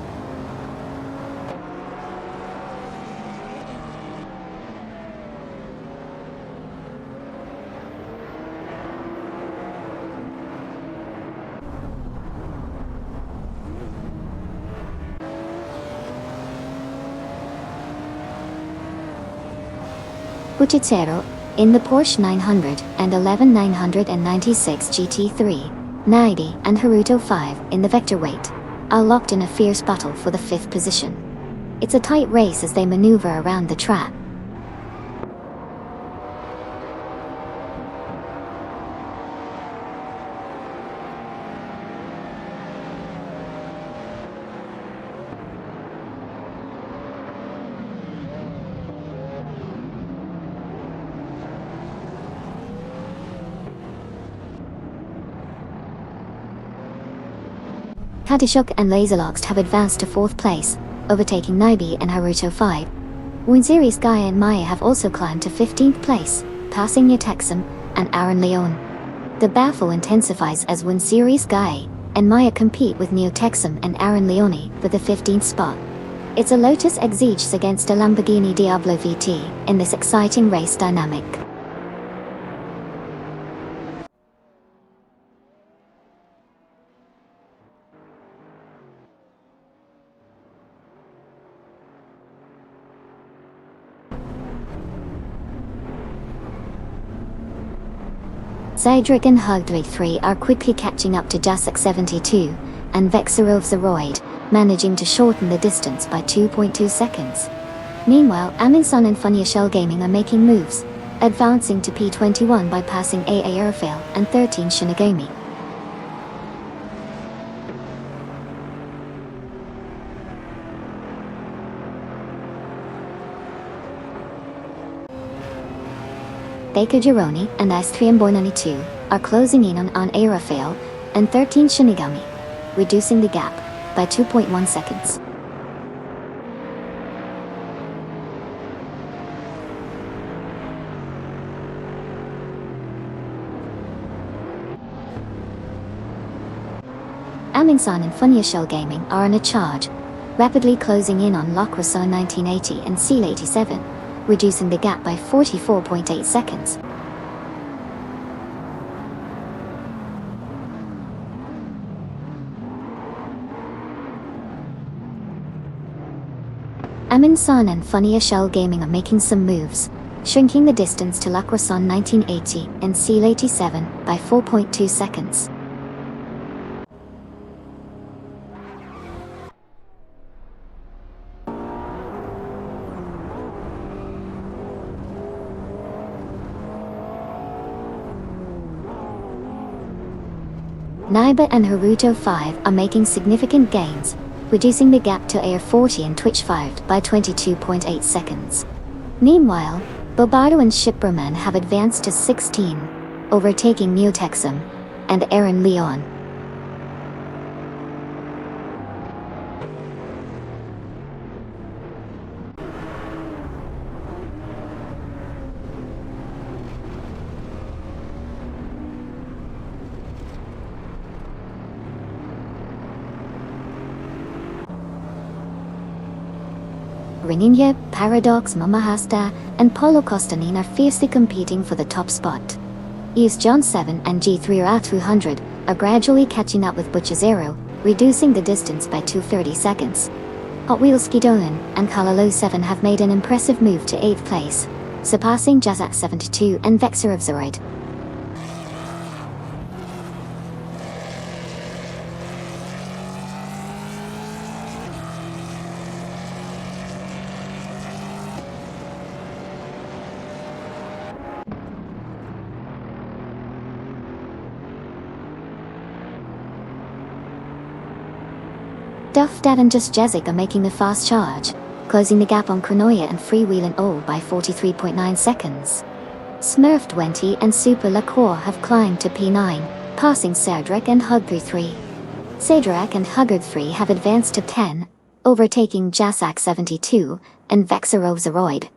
Buchazero, in the Porsche 900 and 11996 GT3, Naidi and Haruto 5 in the Vector weight, are locked in a fierce battle for the 5th position. It's a tight race as they maneuver around the track. Kadishuk and Lazalox have advanced to 4th place, overtaking Naibi and Haruto 5. Wazirius Guy and Maya have also climbed to 15th place, passing Neotexum and Aaron Leon. The battle intensifies as Wazirius Guy and Maya compete with Neotexum and Aaron Leone for the 15th spot. It's a Lotus Exige against a Lamborghini Diablo VT in this exciting race dynamic. Zydric and Hugdwig 3 are quickly catching up to Jasek 72, and Vexerovzeroid, managing to shorten the distance by 2.2 seconds. Meanwhile, Aminson and Funya Shell Gaming are making moves, advancing to P21 by passing AA Airfail and 13 Shinigami. Baker Gironi and Istrian Boinani 2 are closing in on Airfail and 13 Shinigami, reducing the gap by 2.1 seconds. Aminson and Funya Shell Gaming are on a charge, rapidly closing in on Lacrosse 1980 and Seal 87, reducing the gap by 44.8 seconds. Aminson and Funya Shell Gaming are making some moves, shrinking the distance to Lacrosse 1980 and Seal 87 by 4.2 seconds. Naiba and Haruto 5 are making significant gains, reducing the gap to Air 40 and Twitch 5 by 22.8 seconds. Meanwhile, Bobardo and Shipperman have advanced to 16, overtaking Neotexum and Aaron Leon. Ringinya, Paradox, Mamahasta, and Polo Kostanin are fiercely competing for the top spot. East John 7 and G3 RA 200 are gradually catching up with Butcher Zero, reducing the distance by 2:30 seconds. Hot Wheels Skidonen and Kalalo 7 have made an impressive move to 8th place, surpassing Jazak 72 and Vexerovzeroid. Duff Dad and Just Jezik are making a fast charge, closing the gap on Kronoya and Freewheelin' O by 43.9 seconds. Smurf 20 and Super Lacour have climbed to P9, passing Cedric and Hugger 3. Cedric and Hugger 3 have advanced to 10, overtaking Jasak 72 and Vexerovzeroid.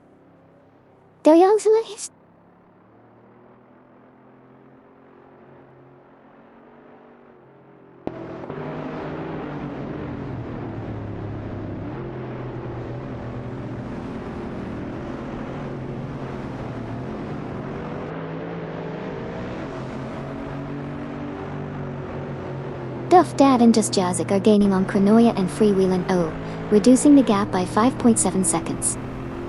Duff Dad and Just Jazik are gaining on Kronoya and Freewheelin' O, reducing the gap by 5.7 seconds.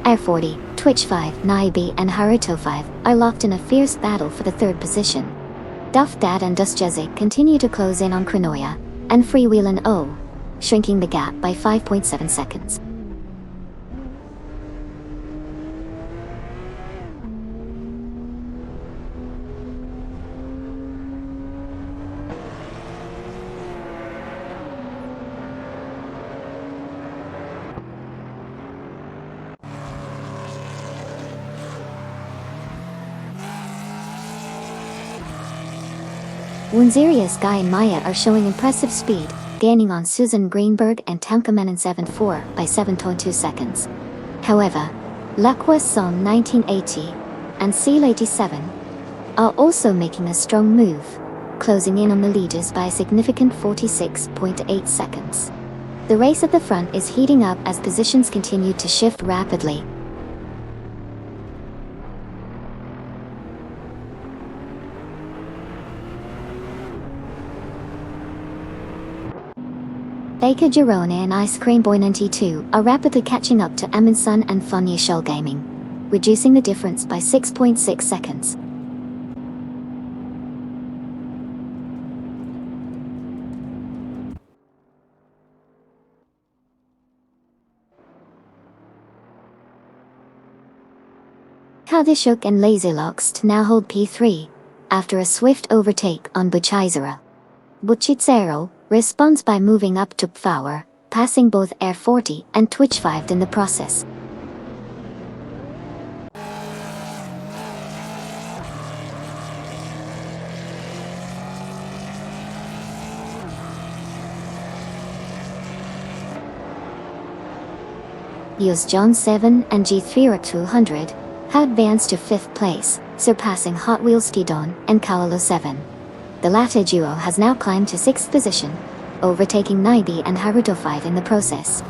Air 40, Twitch 5, Naibi and Haruto 5 are locked in a fierce battle for the third position. Duff Dad and Just Jazik continue to close in on Kronoya and Freewheelin' O, shrinking the gap by 5.7 seconds. Wunzeria Sky and Maya are showing impressive speed, gaining on Susan Greenberg and Tankaman 7-4 by 7.2 seconds. However, Lacrosse Song 1980 and Seal 87 are also making a strong move, closing in on the leaders by a significant 46.8 seconds. The race at the front is heating up as positions continue to shift rapidly. Baker Girone and Ice Cream Boy 92 are rapidly catching up to Amundsen and Funya Shell Gaming, reducing the difference by 6.6 seconds. Kazushuk and Lazyloxt now hold P3, after a swift overtake on Buchizera. Buchizero responds by moving up to P4, passing both Air 40 and Twitch 5 in the process. Yus John 7 and G3 200 have advanced to 5th place, surpassing Hot Wheels Skidon and Kawalo 7. The latter duo has now climbed to 6th position, overtaking Naibi and Haruto 5 in the process.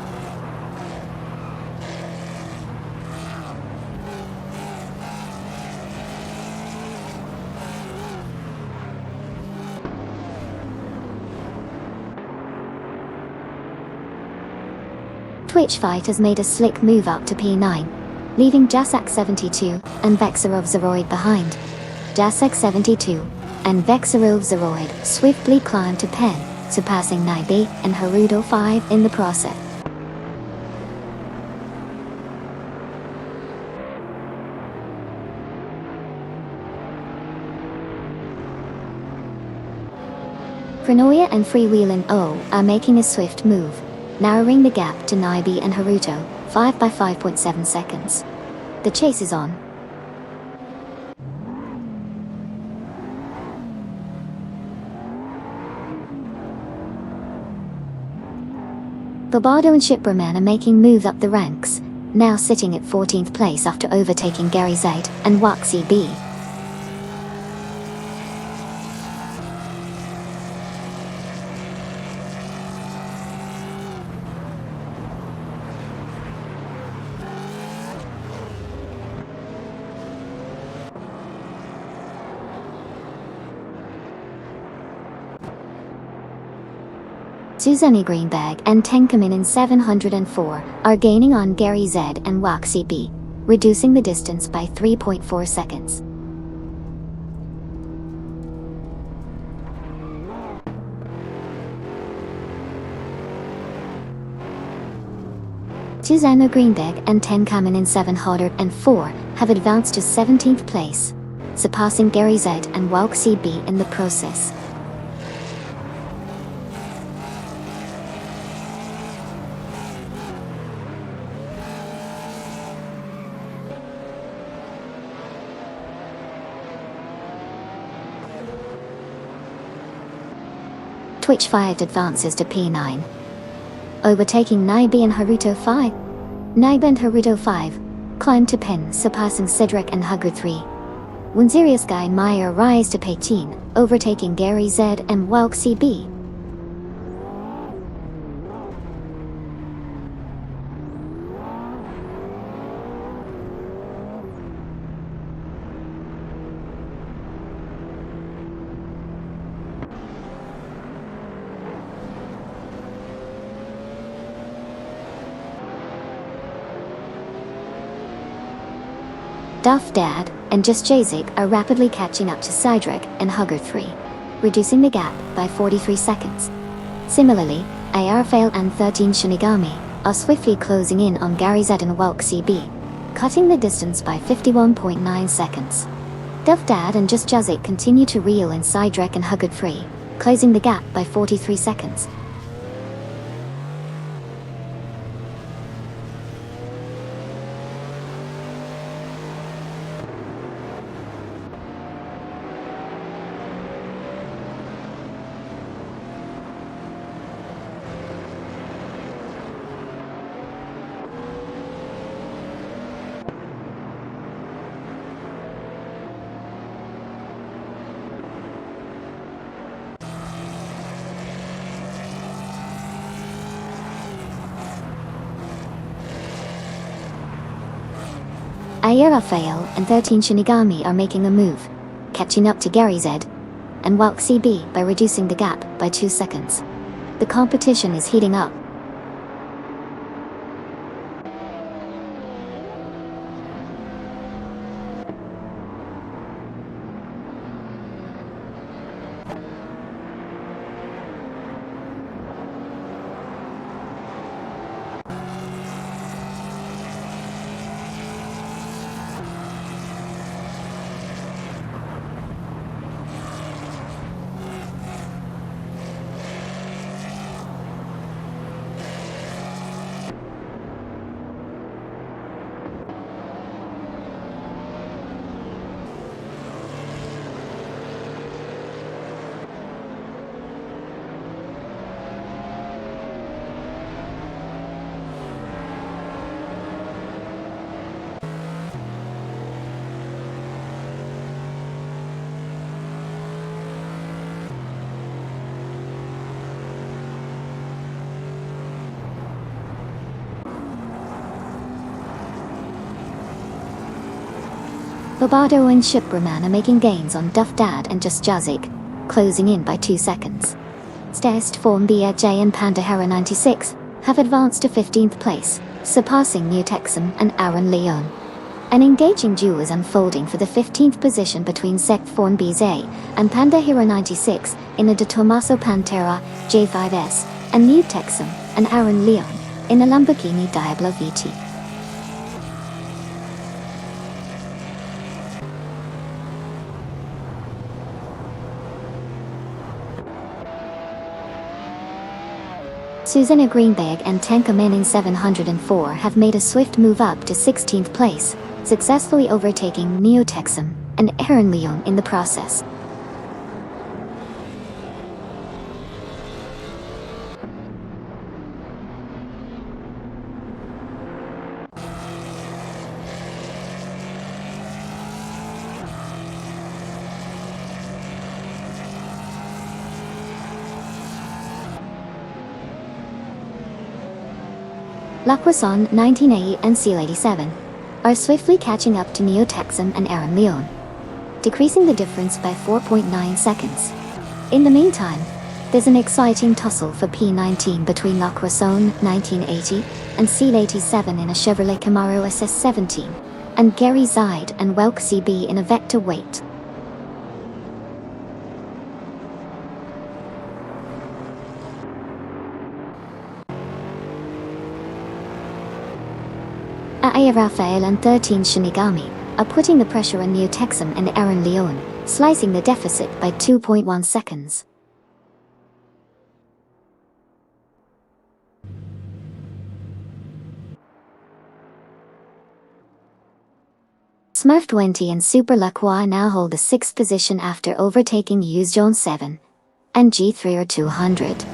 Twitch Fight has made a slick move up to P9, leaving Jasak 72 and Vexerov Zeroid behind. Jasak 72 and Vexerov Zeroid swiftly climbed to Pen, surpassing Naibi and Haruto 5 in the process. Pranoia and Freewheelin' O are making a swift move, narrowing the gap to Naibi and Haruto, 5 by 5.7 seconds. The chase is on. Bobardo and Shipperman are making moves up the ranks, now sitting at 14th place after overtaking Gary Z and Waxy B. Suzanne Greenberg and Tenkamin in 704 are gaining on Gary Z and Waxy B, reducing the distance by 3.4 seconds. Suzanne Greenberg and Tenkamin in 704 have advanced to 17th place, surpassing Gary Z and Waxy B in the process. Twitch 5 advances to P9, overtaking Naibi and Haruto 5. Naibi and Haruto 5 climb to Pen, surpassing Cedric and Hugger 3. Wunzerius Guy Meyer rise to P10, overtaking Gary Z and Waxy B. Duff Dad and Just Jazik are rapidly catching up to Cydric and Hugger 3, reducing the gap by 43 seconds. Similarly, AR Fail and 13 Shinigami are swiftly closing in on Gary Z and Waxy B, cutting the distance by 51.9 seconds. Duff Dad and Just Jazik continue to reel in Cydric and Hugger 3, closing the gap by 43 seconds. Ayera Fail and 13 Shinigami are making a move, catching up to Gary Z and Waxy B by reducing the gap by 2 seconds. The competition is heating up. Bobado and Shipperman are making gains on Duff Dad and Just Jazik, closing in by 2 seconds. Stest Form BJ and Panda Hera 96 have advanced to 15th place, surpassing New Texan and Aaron Leon. An engaging duel is unfolding for the 15th position between Sect Form BZ and Panda Hera 96 in a De Tomaso Pantera J5S and New Texan and Aaron Leon in a Lamborghini Diablo VT. Susanna Greenberg and Tanka Menin 704 have made a swift move up to 16th place, successfully overtaking Neo Texan and Aaron Leon in the process. La Croissant 1980 and Seal 87 are swiftly catching up to Neo Texan and Aaron Leon, decreasing the difference by 4.9 seconds. In the meantime, there's an exciting tussle for P19 between La Croissant 1980 and Seal 87 in a Chevrolet Camaro SS17, and Gary Zide and Welk CB in a Vector weight. Aya Rafael and 13 Shinigami are putting the pressure on Neo Texan and Aaron Leon, slicing the deficit by 2.1 seconds. Smurf 20 and Super Lacroix now hold the 6th position after overtaking Use John 7 and G3 200.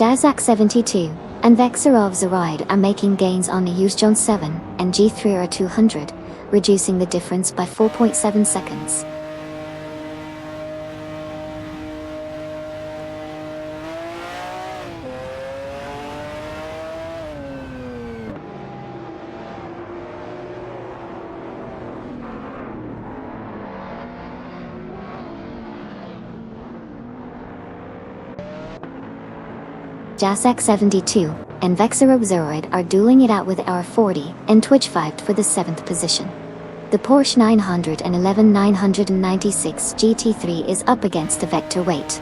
Jazak 72 and Vexerov Zaride are making gains on Use John 7 and G3 200, reducing the difference by 4.7 seconds. Jacek 72 and Vexerov Zeroid are dueling it out with R40 and Twitch 5 for the 7th position. The Porsche 911 996 GT3 is up against the Vector weight.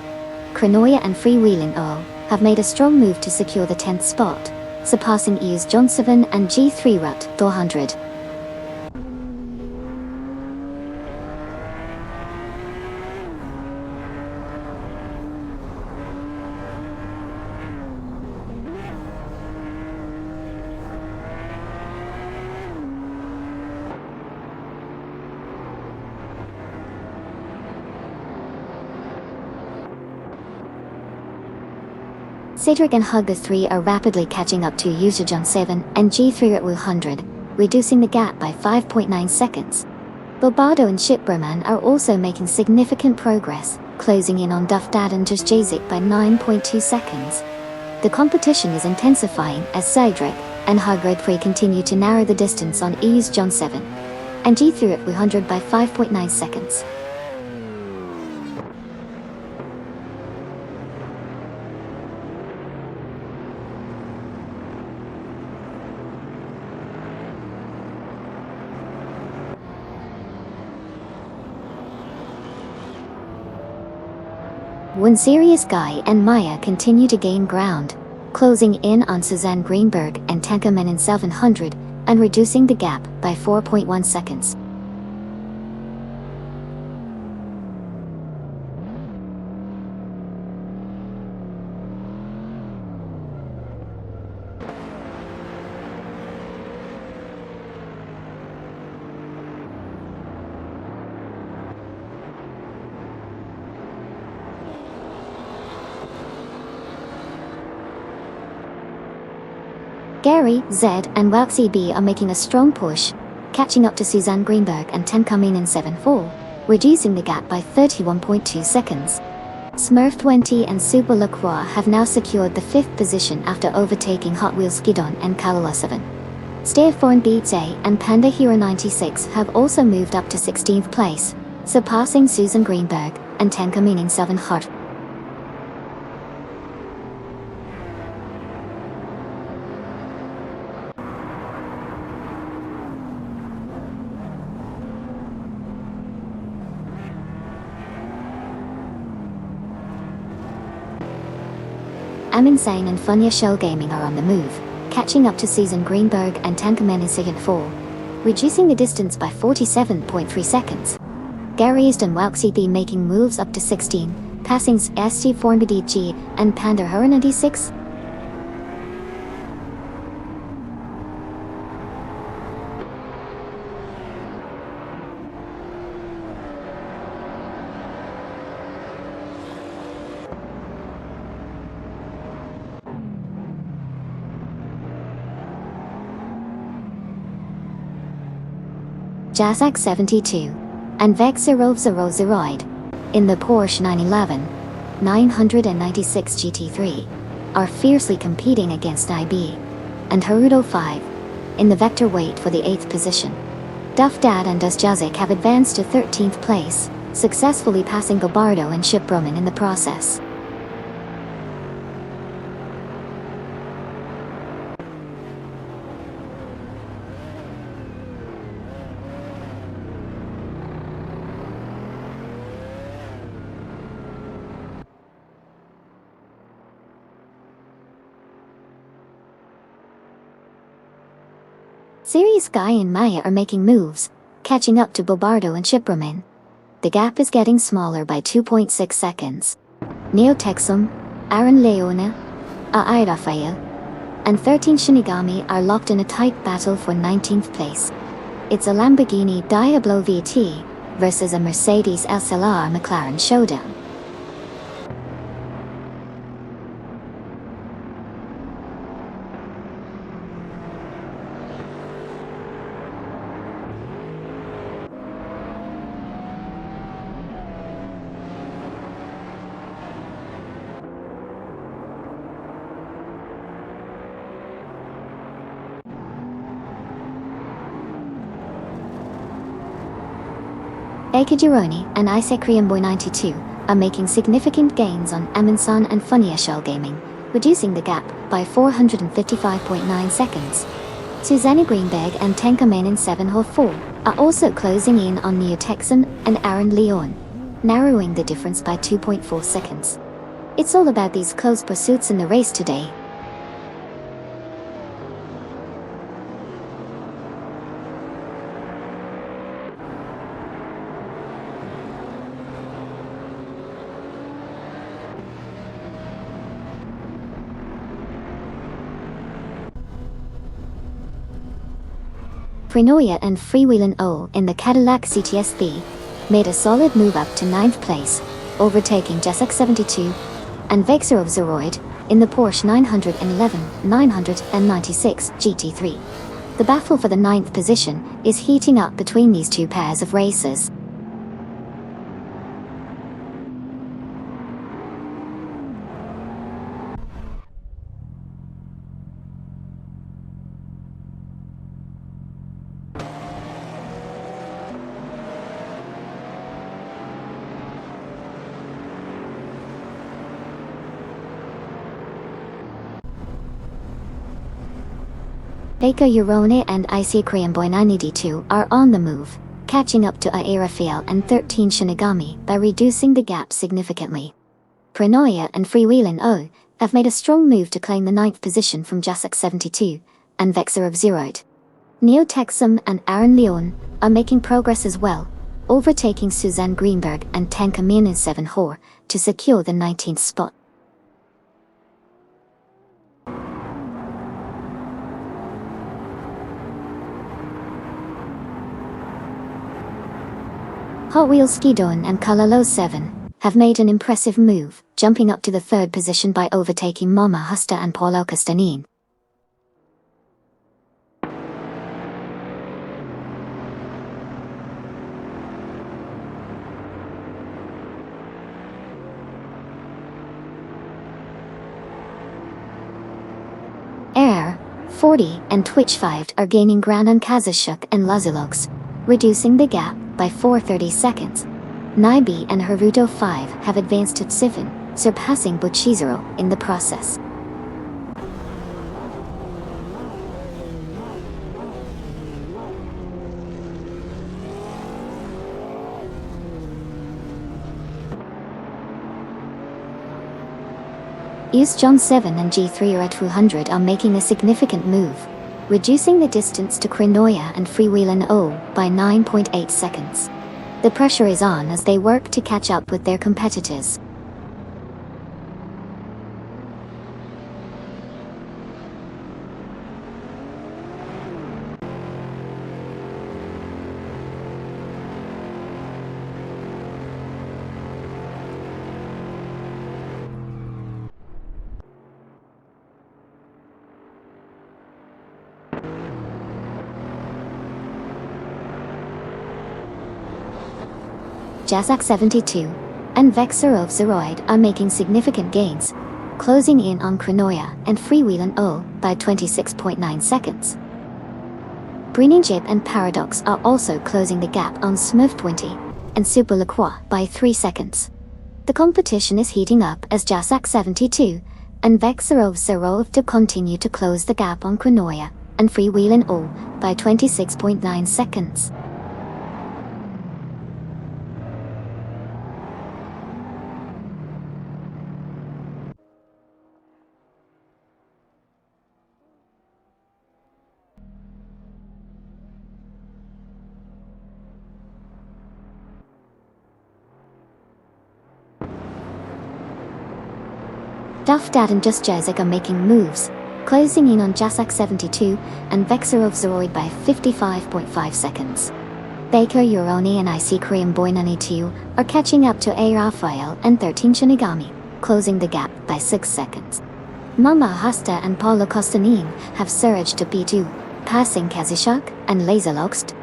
Krenoya and Freewheeling O have made a strong move to secure the 10th spot, surpassing Use John 7 and G3 Rut 200. Cedric and Hugger 3 are rapidly catching up to User John 7 and G3 at 100, reducing the gap by 5.9 seconds. Bobado and Shipperman are also making significant progress, closing in on Duff Dad and Just Jazik by 9.2 seconds. The competition is intensifying as Cedric and Hugger 3 continue to narrow the distance on Use John 7 and G3 at 100 by 5.9 seconds. One Serious Guy and Maya continue to gain ground, closing in on Suzanne Greenberg and Tanka Menin 700 and reducing the gap by 4.1 seconds. Gary, Zed, and Waxy B are making a strong push, catching up to Suzanne Greenberg and Tanka Menin 7-4, reducing the gap by 31.2 seconds. Smurf 20 and Super Lacroix have now secured the 5th position after overtaking Hot Wheels Skidon and Kalala 7. Stereforn Beats A and Panda Hero 96 have also moved up to 16th place, surpassing Susan Greenberg and Tenka Meaning 7 Hot. I'm Insane and Funya Show Gaming are on the move, catching up to Susan Greenberg and Tenka Meaning 4, reducing the distance by 47.3 seconds. Gary Easton Waxy B making moves up to 16, passing ST Formidity G and Panda Hero 96. Jazak 72 and Vexerov Zeroid in the Porsche 911 996 GT3 are fiercely competing against IB and Haruto 5 in the vector weight for the 8th position. Duff Dad and Dus Jazik have advanced to 13th place, successfully passing Gobardo and Shipbroman in the process. Sirius Guy and Maya are making moves, catching up to Bobardo and Shipperman. The gap is getting smaller by 2.6 seconds. Neo Texum, Aaron Leone, Ai Rafael, and 13 Shinigami are locked in a tight battle for 19th place. It's a Lamborghini Diablo VT versus a Mercedes SLR McLaren showdown. Eka Gironi and Isaac Boy 92 are making significant gains on Aminsan and Funya Shell Gaming, reducing the gap by 455.9 seconds. Susanna Greenberg and Tenka Menin 704 are also closing in on Neo Texan and Aaron Leon, narrowing the difference by 2.4 seconds. It's all about these close pursuits in the race today. Prenoya and Freewheelin' O in the Cadillac CTS-B made a solid move up to 9th place, overtaking Jessup 72 and Vexerov Zeroid in the Porsche 911-996 GT3. The battle for the 9th position is heating up between these two pairs of racers. Eka Urone and Icy Korean Boy 982 are on the move, catching up to Ai Rafael and 13 Shinigami by reducing the gap significantly. Prenoya and Freewheelin' O have made a strong move to claim the 9th position from Jasek 72 and Vexer of Zeroid. Neo Texum and Aaron Leon are making progress as well, overtaking Suzanne Greenberg and Tenka Menin 7 Hor to secure the 19th spot. Hot Wheels Skidon and Kalalo 7 have made an impressive move, jumping up to the 3rd position by overtaking Mama Husta and Paulo Castanin. 40 and Twitch 5 are gaining ground on Kazashuk and Lazilox, reducing the gap by 430 seconds. Naibi and Haruto 5 have advanced to 7, surpassing Buchizero in the process. John 7 and G3 are at 200 are making a significant move, reducing the distance to Krinoya and Freewheelin' O by 9.8 seconds. The pressure is on as they work to catch up with their competitors. Jazak 72 and Vexerov Zeroid are making significant gains, closing in on Krinoya and Freewheelin' O by 26.9 seconds. Brininjib and Paradox are also closing the gap on Smurf 20 and Super Lacroix by 3 seconds. The competition is heating up as Jazak 72 and Vexerov Zeroid to continue to close the gap on Krinoya and Freewheelin' O by 26.9 seconds. Duffdad and Just Jazik are making moves, closing in on Jazak 72 and Vexerov Zeroid by 55.5 seconds. Baker Uroni and IC Korean Boy 92 are catching up to A. Raphael and 13 Shinigami, closing the gap by 6 seconds. Mama Hasta and Paulo Costanin have surged to B2, passing Kazishak and Laserloxt.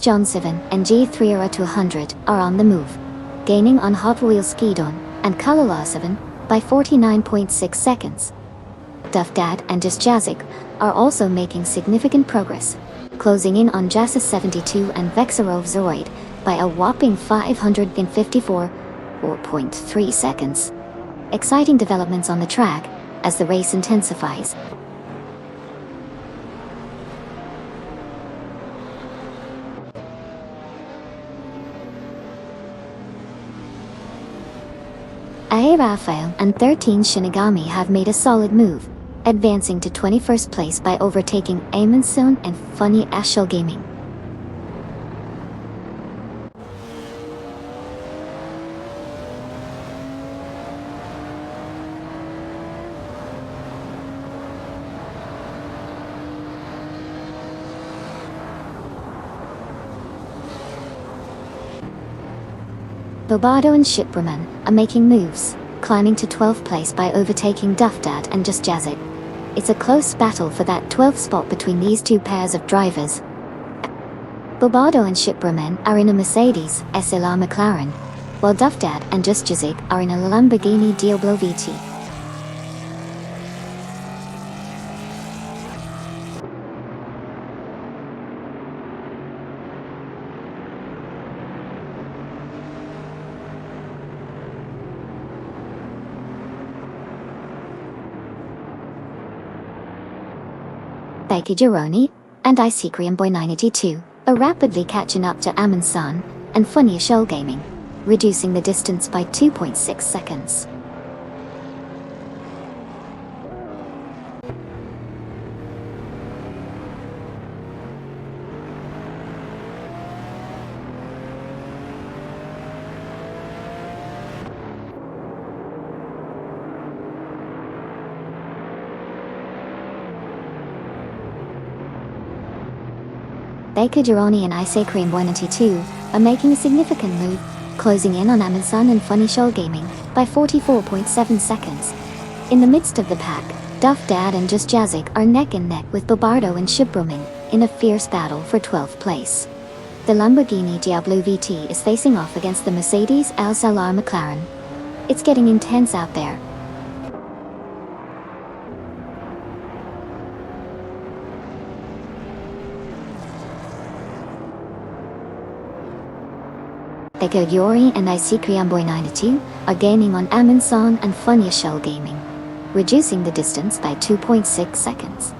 John 7 and G3 are at 200 are on the move, gaining on Hot Wheels Skidon and Kalala 7 by 49.6 seconds. Duffdad and Just Jazik are also making significant progress, closing in on Jasa 72 and Vexerov Zeroid by a whopping 554.3 seconds. Exciting developments on the track as the race intensifies. A. Raphael and 13 Shinigami have made a solid move, advancing to 21st place by overtaking Amundsen and Funny Ashel Gaming. Bobado and Shipperman are making moves, climbing to 12th place by overtaking Duffdad and Just Jazik. It's a close battle for that 12th spot between these two pairs of drivers. Bobado and Shipperman are in a Mercedes SLR McLaren, while Duffdad and Just Jazik are in a Lamborghini Diablo VT. Becky Gironi and IC Korean Boy 982 are rapidly catching up to Amundsen and Funny Shell Gaming, reducing the distance by 2.6 seconds. Baker Gironi and Ice Cream 192 are making a significant move, closing in on Amundsen and Funny Shoal Gaming by 44.7 seconds. In the midst of the pack, Duff Dad and Just Jazik are neck and neck with Bobardo and Shipbrooming in a fierce battle for 12th place. The Lamborghini Diablo VT is facing off against the Mercedes Al-Salar McLaren. It's getting intense out there. Baker Yori and Ice Cream 92 are gaining on Amundsen and Funny Shoal Gaming, reducing the distance by 2.6 seconds.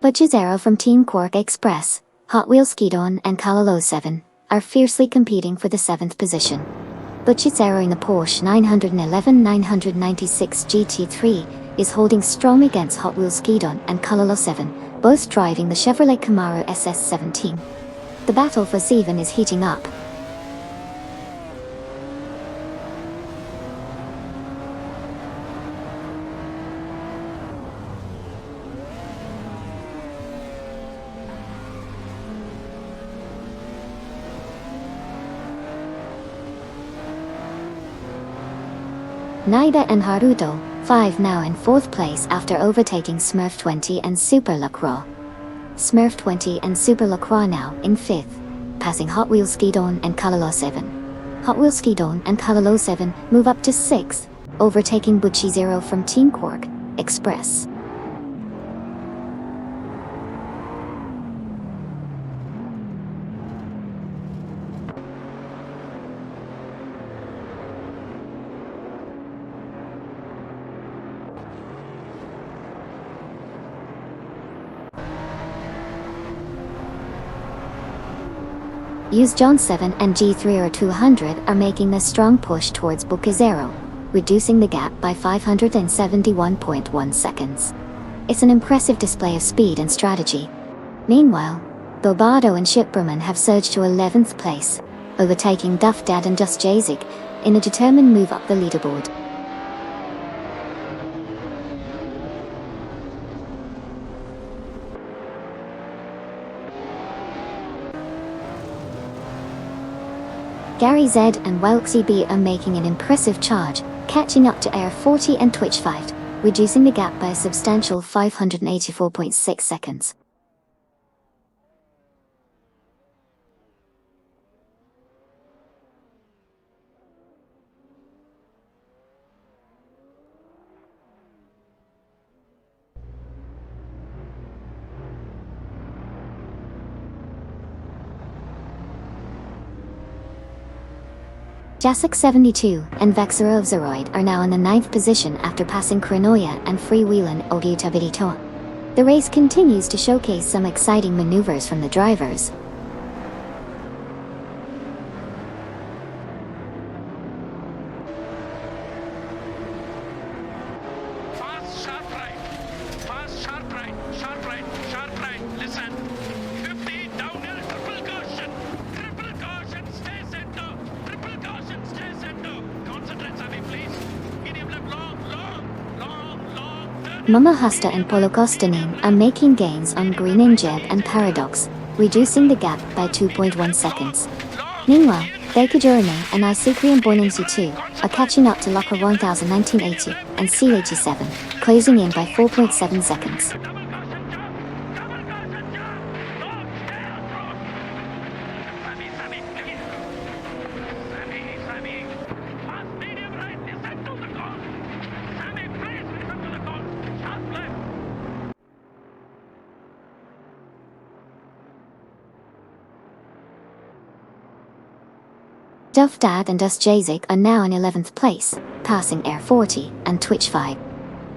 Butchizero from Team Quark Express, Hot Wheels Skidon and Kalalo 7 are fiercely competing for the 7th position. Butchizero in the Porsche 911-996 GT3 is holding strong against Hot Wheels Skidon and Kalalo 7, both driving the Chevrolet Camaro SS17. The battle for 7 is heating up. Naida and Haruto, 5 now in 4th place after overtaking Smurf 20 and Super Lacroix. Smurf 20 and Super Lacroix now in 5th, passing Hot Wheels Skidon and Kalalo 7. Hot Wheels Skidon and Kalalo 7 move up to 6th, overtaking Butchizero from Team Quark Express. Use John 7 and G3 or 200 are making a strong push towards Butchizero, reducing the gap by 571.1 seconds. It's an impressive display of speed and strategy. Meanwhile, Bobardo and Shipberman have surged to 11th place, overtaking Duff Dad and Just Jazik in a determined move up the leaderboard. Gary Z and Wilksy B are making an impressive charge, catching up to Air 40 and Twitch 5, reducing the gap by a substantial 584.6 seconds. Jasek 72 and Vexerov Zeroid are now in the 9th position after passing Krenoya and Freewheelin Ogiutaviditoa. The race continues to showcase some exciting maneuvers from the drivers. Fast, sharp right. Fast, sharp right. Sharp right. Sharp right. Listen. 50 downhill, triple caution. Triple caution, stay center. Triple caution, stay center. Concentrate, Sammy, please. Medium left, long. Mama Hasta and Polo Kostanin are making gains on Green and Jeb and Paradox, reducing the gap by 2.1 seconds. Meanwhile, Baker Jeremy and Isikri and Boiningsi 2 are catching up to Locker 1980 and CH7, closing in by 4.7 seconds. Duff Dad and Just Jazik are now in 11th place, passing Air 40 and Twitch 5.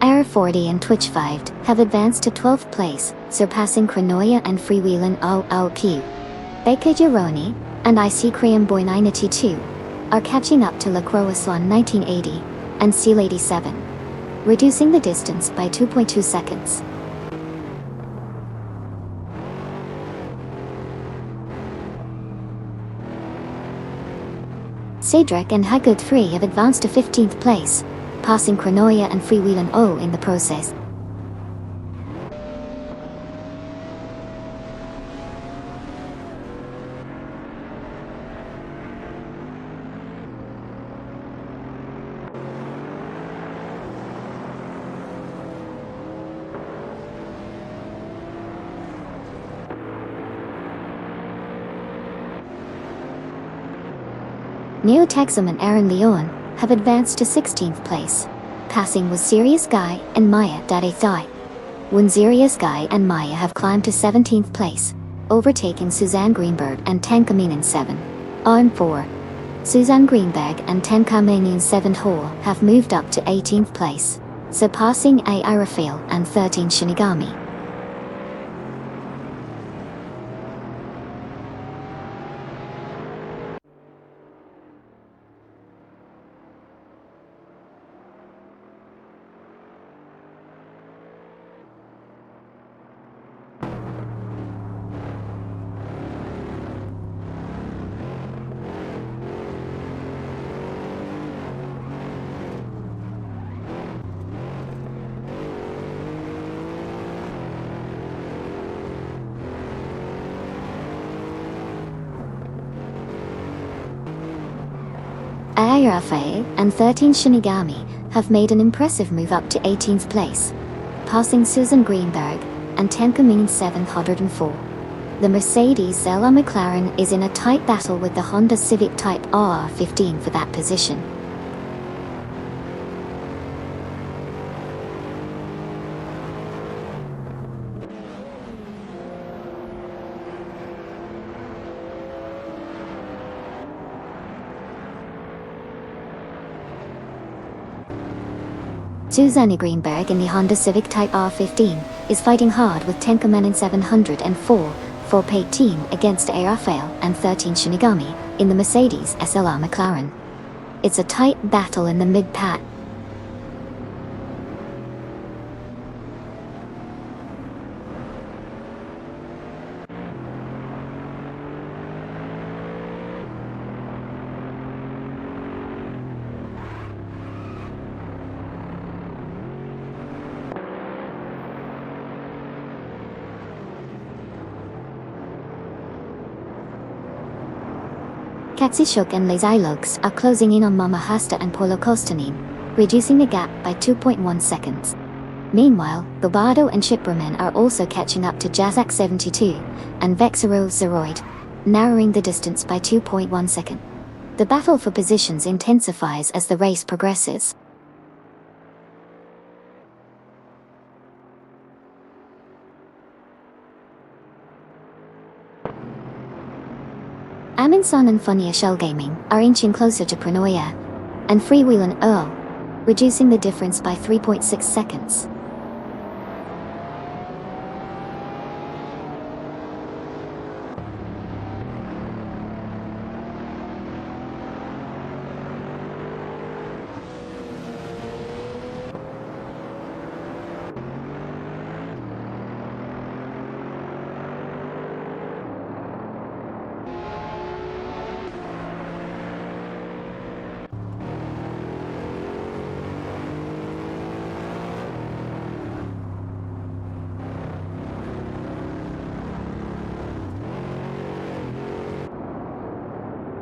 Air 40 and Twitch 5 have advanced to 12th place, surpassing Cronoia and Freewheelin' OOQ. Baker Gironi and IC Korean Boy 982 are catching up to La Croissant 1980 and Seal 87, reducing the distance by 2.2 seconds. Cedric and Haggard 3 have advanced to 15th place, passing Cronoia and Freewheelin' O in the process. Neo Texum and Aaron Leon have advanced to 16th place, passing with Sirius Guy and Maya Thai. When Sirius Guy and Maya have climbed to 17th place, overtaking Suzanne Greenberg and Tenkaminen 7. On 4. Suzanne Greenberg and Tenkaminen 7 Hall have moved up to 18th place, surpassing A. Rafael and 13 Shinigami. Ayarafe and 13 Shinigami have made an impressive move up to 18th place, passing Susan Greenberg and Tenkaminen 704. The Mercedes Zella McLaren is in a tight battle with the Honda Civic Type R15 for that position. Susanne Greenberg in the Honda Civic Type R15 is fighting hard with Tenkaminen 704 for paid team against A. Rafael and 13 Shinigami in the Mercedes SLR McLaren. It's a tight battle in the mid-pack. Katsishuk and Lezilogs are closing in on Mama Hasta and Polo Kostanin, reducing the gap by 2.1 seconds. Meanwhile, Bobado and Shipraman are also catching up to Jazak 72 and Vexero Zeroid, narrowing the distance by 2.1 seconds. The battle for positions intensifies as the race progresses. Aminson and Funia Shell Gaming are inching closer to Pranoia and Freewheelin' O, reducing the difference by 3.6 seconds.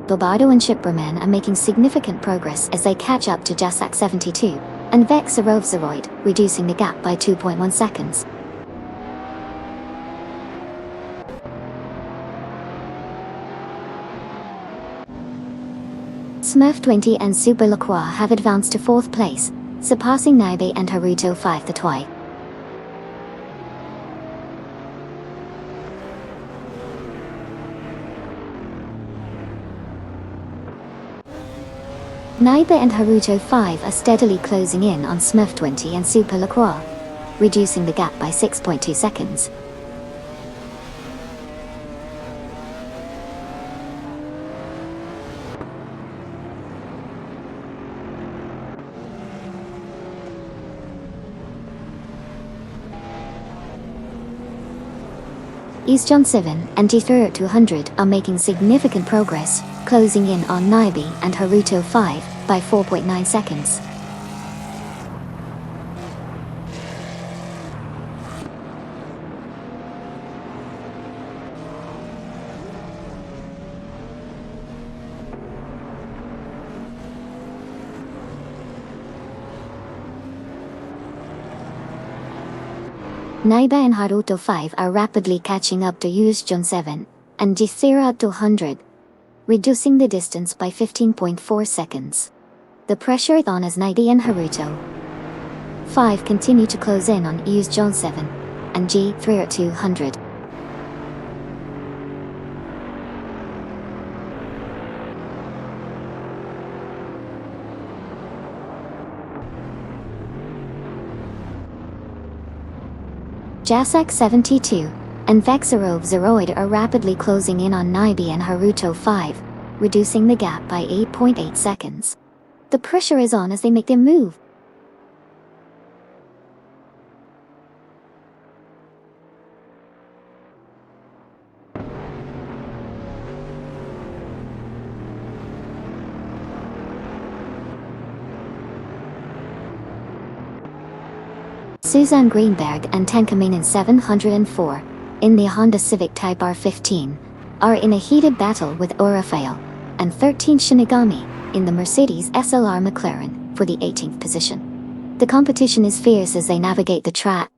Bobado and Shipraman are making significant progress as they catch up to Jasak 72 and Vexerovzeroid, reducing the gap by 2.1 seconds. Smurf 20 and Super Lacroix have advanced to 4th place, surpassing Naibe and Haruto 5 the Twi. Naiba and Haruto 5 are steadily closing in on Smurf 20 and Super Lacroix, reducing the gap by 6.2 seconds. East John 7 and G3 200 are making significant progress, closing in on Naibi and Haruto 5 by 4.9 seconds. Naiba and Haruto 5 are rapidly catching up to East John 7 and G3 200, reducing the distance by 15.4 seconds. The pressure is on as Naibi and Haruto 5 continue to close in on East John 7 and G3 200. Jasak 72 and Vexarov Zeroid are rapidly closing in on Naibi and Haruto 5, reducing the gap by 8.8 seconds. The pressure is on as they make their move. Suzanne Greenberg and Tenkaminen 704, in the Honda Civic Type R15, are in a heated battle with Orafael and 13 Shinigami in the Mercedes SLR McLaren for the 18th position. The competition is fierce as they navigate the track.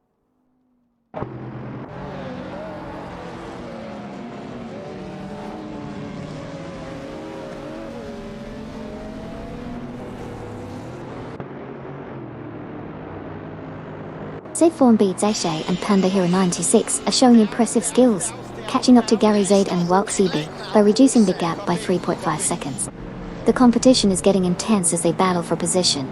Form beats Eshe and Panda Hero 96 are showing impressive skills, catching up to Gary Zaid and Welk CB by reducing the gap by 3.5 seconds. The competition is getting intense as they battle for position.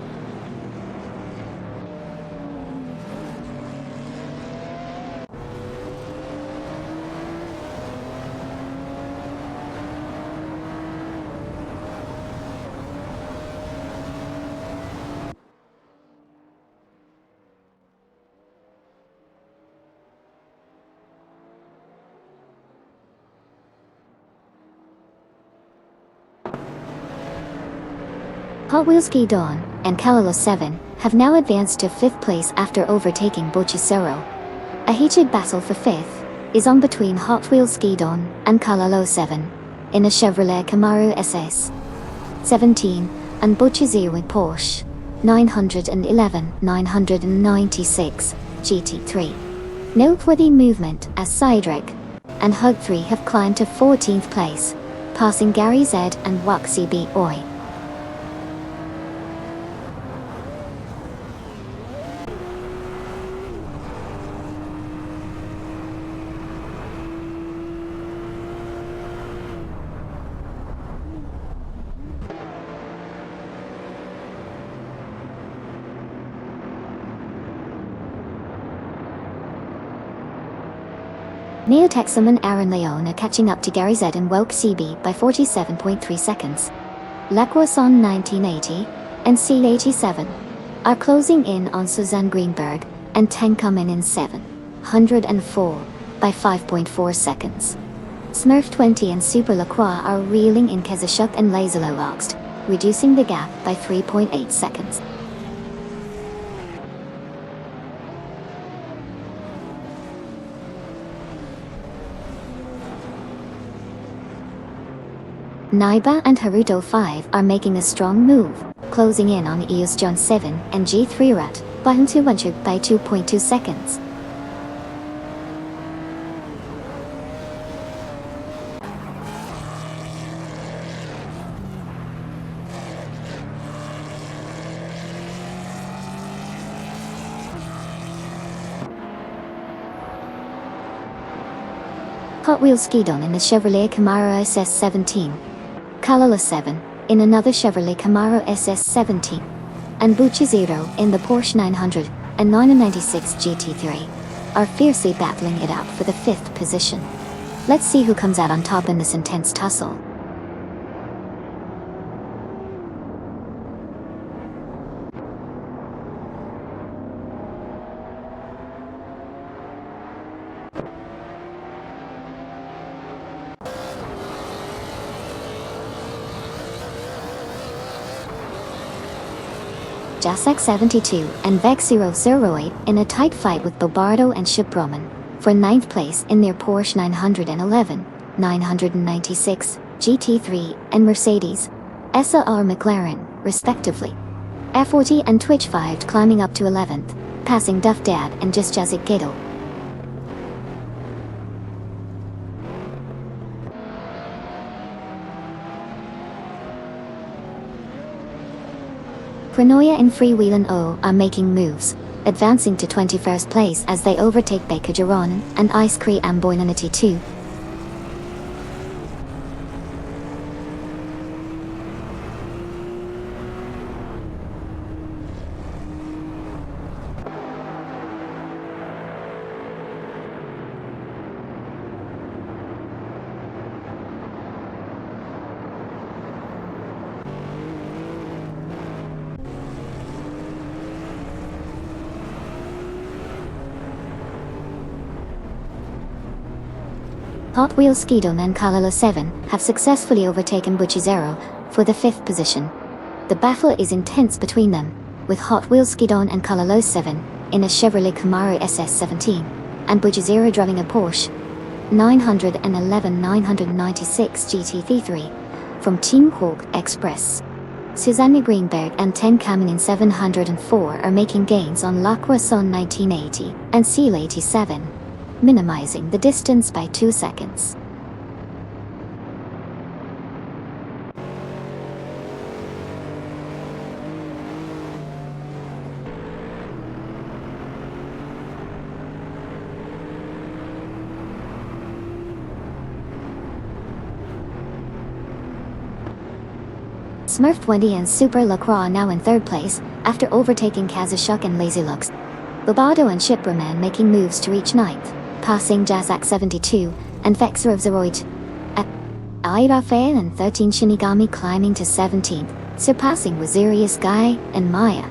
Hot Wheels Ski Dawn and Kalalo 7 have now advanced to 5th place after overtaking Bochisero. A heated battle for 5th is on between Hot Wheels Ski Dawn and Kalalo 7 in a Chevrolet Camaro SS 17 and Bochisero with Porsche 996 GT3. Noteworthy movement as Cydric and Hug 3 have climbed to 14th place, passing Gary Z and Wak CB Oi. Neotexum and Aaron Leon are catching up to Gary Z and Welk CB by 47.3 seconds. Lacroisson 1980 and C87 are closing in on Suzanne Greenberg and Tenkaminen 704 by 5.4 seconds. Smurf 20 and Super Lacroix are reeling in Kezashuk and Lazalo Oxt, reducing the gap by 3.8 seconds. Naiba and Haruto 5 are making a strong move, closing in on Eos John 7 and G3 Rat by 2.2 seconds. Hot Wheels Ski Dawn in the Chevrolet Camaro SS 17. Kalala 7 in another Chevrolet Camaro SS17, and Bucci0 in the Porsche 900 and 996 GT3 are fiercely battling it out for the 5th position. Let's see who comes out on top in this intense tussle. Jasek 72 and Vex008 in a tight fight with Bobardo and Shipbroman for 9th place in their Porsche 911, 996, GT3 and Mercedes SLR McLaren, respectively. F40 and Twitch 5 climbing up to 11th, passing Duff Dad and Just Jazik Gado. Prenoia and Freewheelin' O are making moves, advancing to 21st place as they overtake Baker Giron and Ice Cree Amboinanity 2. Hot Wheels Skidon and Kalalo 7 have successfully overtaken Bucci0 for the 5th position. The battle is intense between them, with Hot Wheels Skidon and Kalalo 7 in a Chevrolet Camaro SS17, and Bucci0 driving a Porsche 911-996 GT3 from Team Hawk Express. Susanne Greenberg and Ten Kaminin 704 are making gains on La Croissant 1980 and Seal 87. Minimizing the distance by 2 seconds. Smurf 20 and Super LaCroix now in 3rd place, after overtaking Kazushuk and Lazy Lux. Bobardo and Shipperman making moves to reach 9th, passing Jazak 72 and Vexer of Zeroid. Ai Rafael and 13 Shinigami climbing to 17th, surpassing Wazirius Guy and Maya.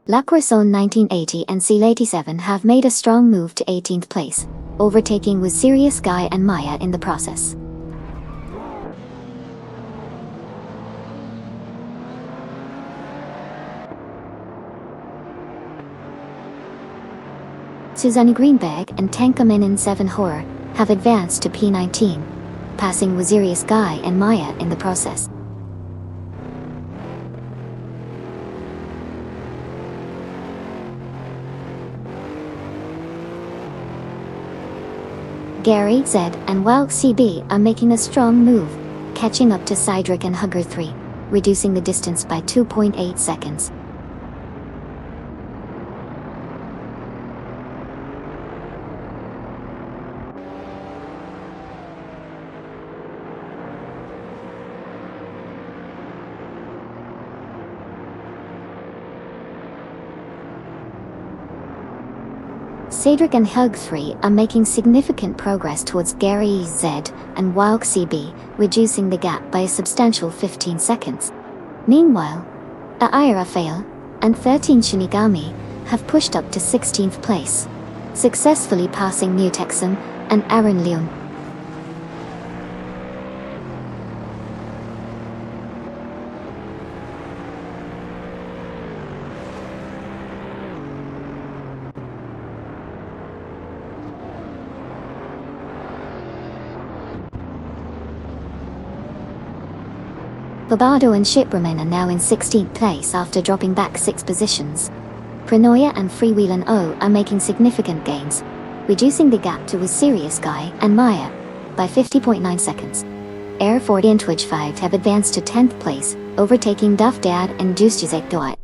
La Croissant 1980 and Seal 87 have made a strong move to 18th place, overtaking Wazirius Guy and Maya in the process. Susanne Greenberg and Tankamen 7 Horror have advanced to P19, passing Wazirius Guy and Maya in the process. Gary, Zed, and Walk CB are making a strong move, catching up to Cydric and Hugger 3, reducing the distance by 2.8 seconds. Cedric and Hug 3 are making significant progress towards Gary Z and Walk CB, reducing the gap by a substantial 15 seconds. Meanwhile, Ai Rafael and 13 Shinigami have pushed up to 16th place, successfully passing New Texan and Aaron Leon. Bobardo and Shipperman are now in 16th place after dropping back 6 positions. Prenoia and Freewheelin' O are making significant gains, reducing the gap to Wazirius Guy and Maya by 50.9 seconds. Air 40 and Twitch 5 have advanced to 10th place, overtaking Duff Dad and Justizek Dwight.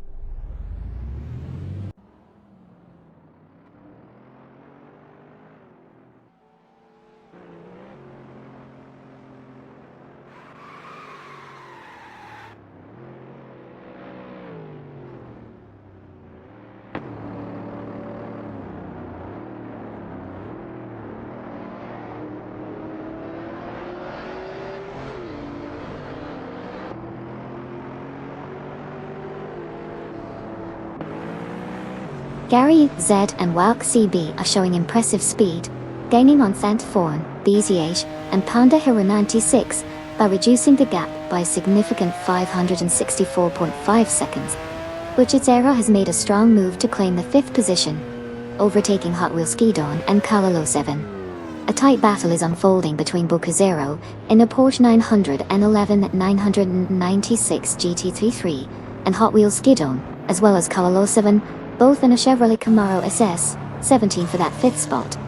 Gary, Zed and Walk CB are showing impressive speed, gaining on Thantforn, BZH, and Panda Hero 96 by reducing the gap by a significant 564.5 seconds. Bucciatero has made a strong move to claim the 5th position, overtaking Hot Wheels Skidon and Calalo 7. A tight battle is unfolding between Bucciatero in a Porsche 911 996 GT33 and Hot Wheels Skidon, as well as Calalo 7, both in a Chevrolet Camaro SS 17 for that 5th spot.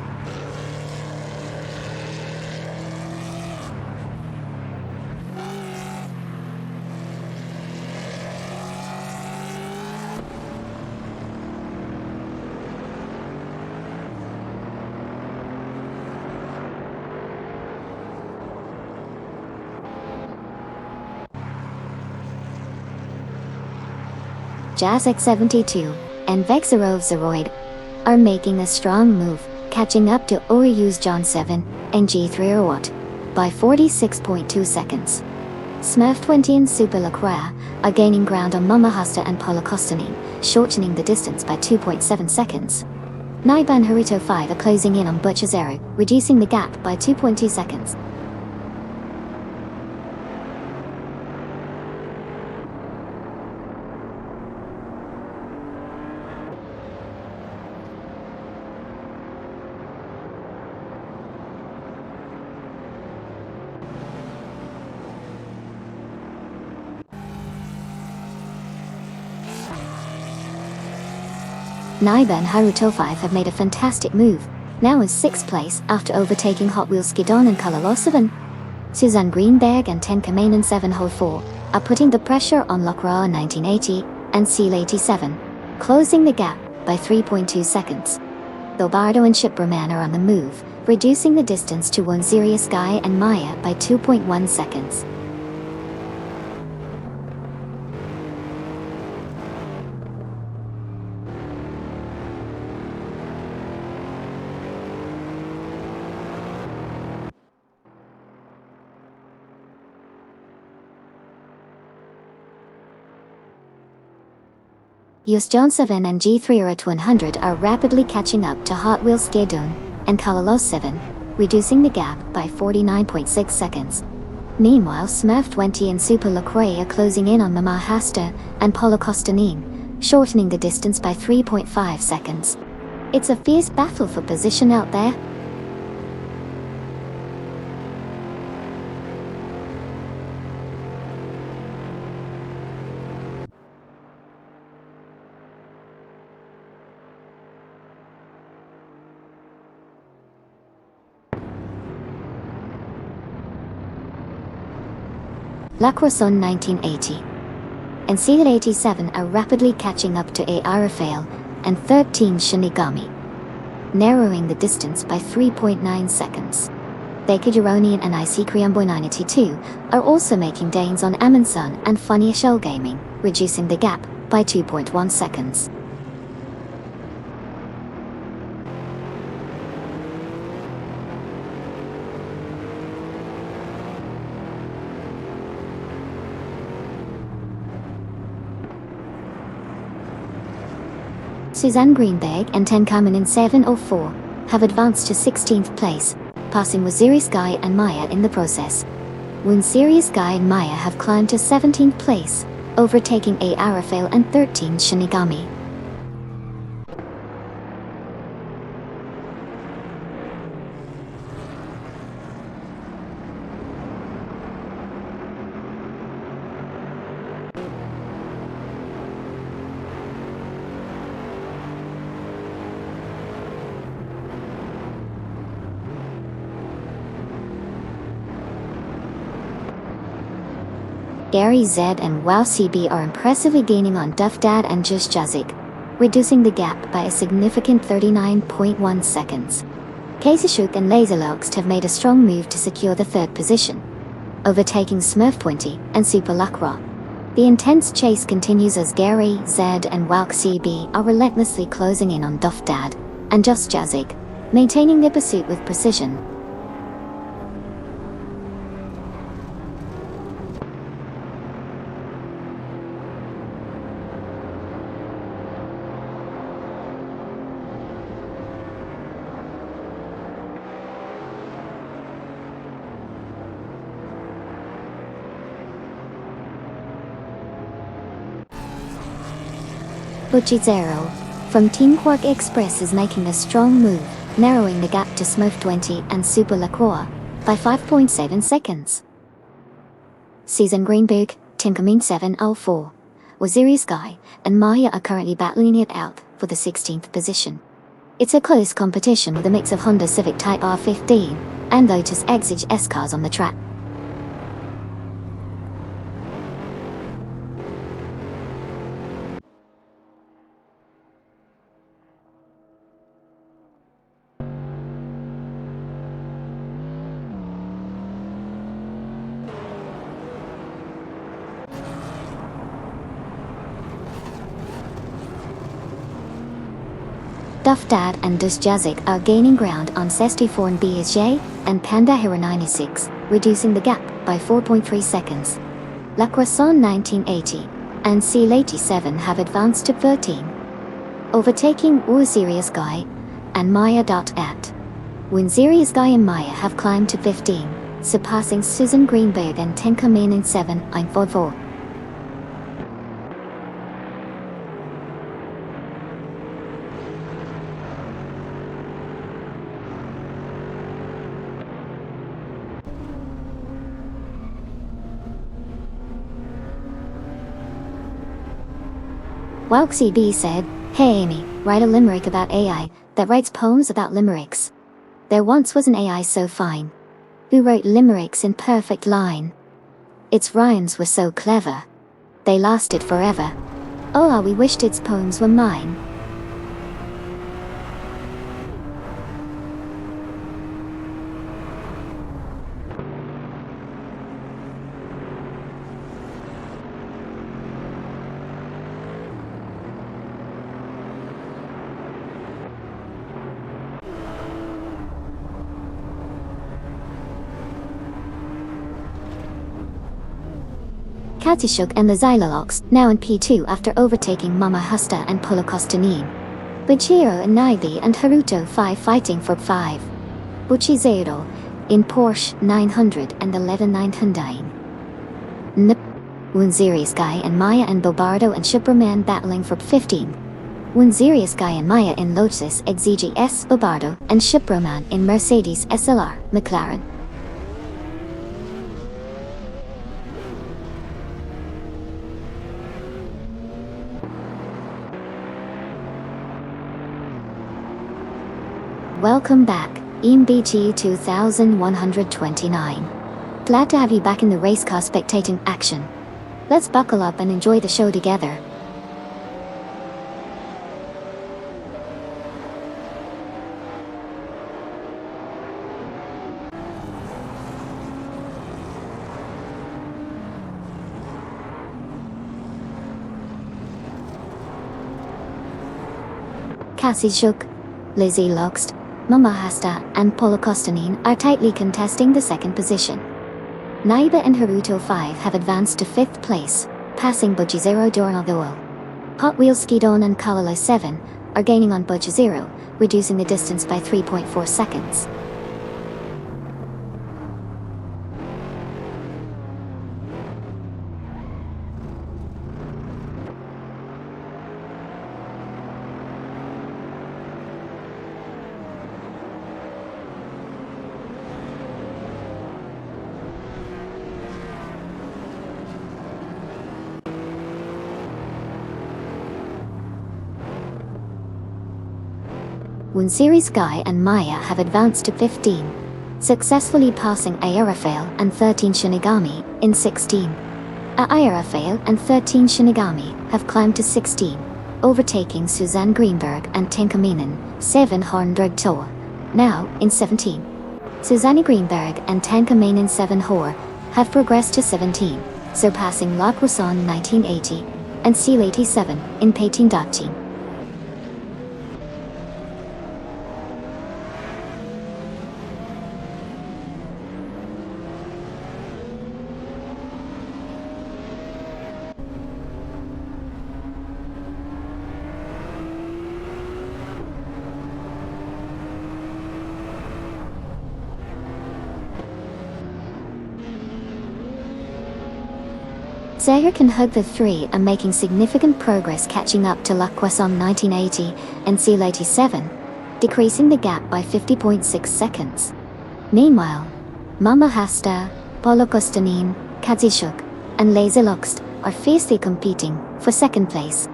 Jazz X72 and Vexarov Zeroid are making a strong move, catching up to Oriu's John 7 and G3 Watt by 46.2 seconds. Smurf 20 and Super Lacroix are gaining ground on Mama Hasta and Paula Costani, shortening the distance by 2.7 seconds. Naiba and Haruto 5 are closing in on Bucciatero, reducing the gap by 2.2 seconds. Naiba and Haruto 5 have made a fantastic move, now in 6th place after overtaking Hot Wheels Skidon and Calalo 7. Suzanne Greenberg and Tenka Mainen 704 are putting the pressure on Lacroix 1980 and Seal 87, closing the gap by 3.2 seconds. Bilbardo and Shipperman are on the move, reducing the distance to one Sirius Guy and Maya by 2.1 seconds. US John 7 and G3 are at 100 are rapidly catching up to Hot Wheels Skidon and Calalo 7, reducing the gap by 49.6 seconds. Meanwhile, Smurf 20 and Super Lacroix are closing in on Mama Hasta and Paula Costanin, shortening the distance by 3.5 seconds. It's a fierce battle for position out there. Lacroixon 1980 and Seal 87 are rapidly catching up to A. Arafael and 13 Shinigami, narrowing the distance by 3.9 seconds. Baker Gironian and IC Criumboy 982 are also making gains on Amundsen and Funny Shell Gaming, reducing the gap by 2.1 seconds. Suzanne Greenberg and Tenkamen in 704 have advanced to 16th place, passing Sirius Guy and Maya in the process. Sirius Guy and Maya have climbed to 17th place, overtaking A. Arafael and 13 Shinigami. Gary Zed and Wow CB are impressively gaining on Duff Dad and Just Jazik, reducing the gap by a significant 39.1 seconds. Kasishuk and Laserloxt have made a strong move to secure the 3rd position, overtaking Smurf 20 and Super Lacroix. The intense chase continues as Gary, Zed and Walk CB are relentlessly closing in on Duff Dad and Just Jazik, maintaining their pursuit with precision. Zero from Team Quark Express is making a strong move, narrowing the gap to Smurf 20 and Super LaCroix by 5.7 seconds. Susan Greenberg, Tinkerman 704, Waziri Sky, and Maya are currently battling it out for the 16th position. It's a close competition with a mix of Honda Civic Type R15 and Lotus Exige S cars on the track. Duff Dad and Dus Jazik are gaining ground on 64 and BSJ and Panda Hero 96, reducing the gap by 4.3 seconds. La Croissant 1980 and Seal 87 have advanced to 13, overtaking Serious Guy and Maya.at. Serious Guy and Maya have climbed to 15, surpassing Susan Greenberg and Tinkerman in 7.44. Wauxie B said, "Hey Amy, write a limerick about AI that writes poems about limericks. There once was an AI so fine, who wrote limericks in perfect line. Its rhymes were so clever, they lasted forever. Oh, how we wished its poems were mine." Katishuk and the Xylolox, now in P2 after overtaking Mama Hasta and Polokostanin. Bujiro and Naibi and Haruto 5 fighting for 5. Buchizero in Porsche 911 900. Serious Guy and Maya and Bobardo and Superman battling for 15. Serious Guy and Maya in Lotus Exige S Bobardo and Superman in Mercedes SLR McLaren. Welcome back, EMBG 2129. Glad to have you back in the race car spectating action. Let's buckle up and enjoy the show together. Cassie Shook, Lizzie Loxt, Mama Hasta and Polokostanin are tightly contesting the second position. Naiba and Haruto 5 have advanced to 5th place, passing Bujizero Dornadol. Hot Wheels Skidon and Kalalo 7 are gaining on Bujizero, reducing the distance by 3.4 seconds. Serious Guy and Maya have advanced to 15, successfully passing Aerofale and 13 Shinigami in 16. Aerofale and 13 Shinigami have climbed to 16, overtaking Suzanne Greenberg and Tinkerminen 700 Tour, now in 17. Suzanne Greenberg and Tinkerminen 7 Hor have progressed to 17, surpassing La Croissant 1980 and Seal 87 in Peitin Dachi. Cedric and Hug the 3 are making significant progress catching up to La Croissant 1980 and Seal 87, decreasing the gap by 50.6 seconds. Meanwhile, Mama Hasta, Polo Costanin, Kazishuk, and Laserloxt are fiercely competing for second place.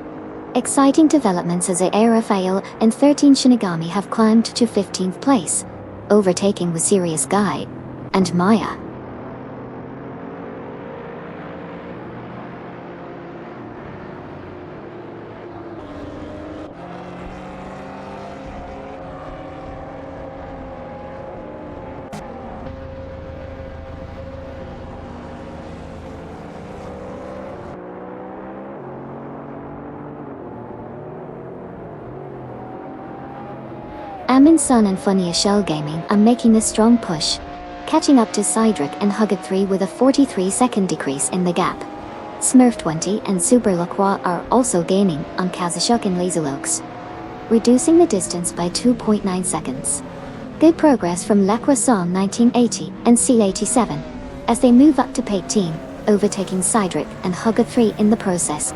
Exciting developments as Rafael and 13 Shinigami have climbed to 15th place, overtaking with Serious Guy and Maya. Amin Sun and Funny Shell Gaming are making a strong push, catching up to Cedric and Hugget 3 with a 43-second decrease in the gap. Smurf 20 and Super Lacroix are also gaining on Kazashuk and Laserlox, reducing the distance by 2.9 seconds. Good progress from La Croissant 1980 and C87, as they move up to P18, overtaking Cedric and Hugget 3 in the process.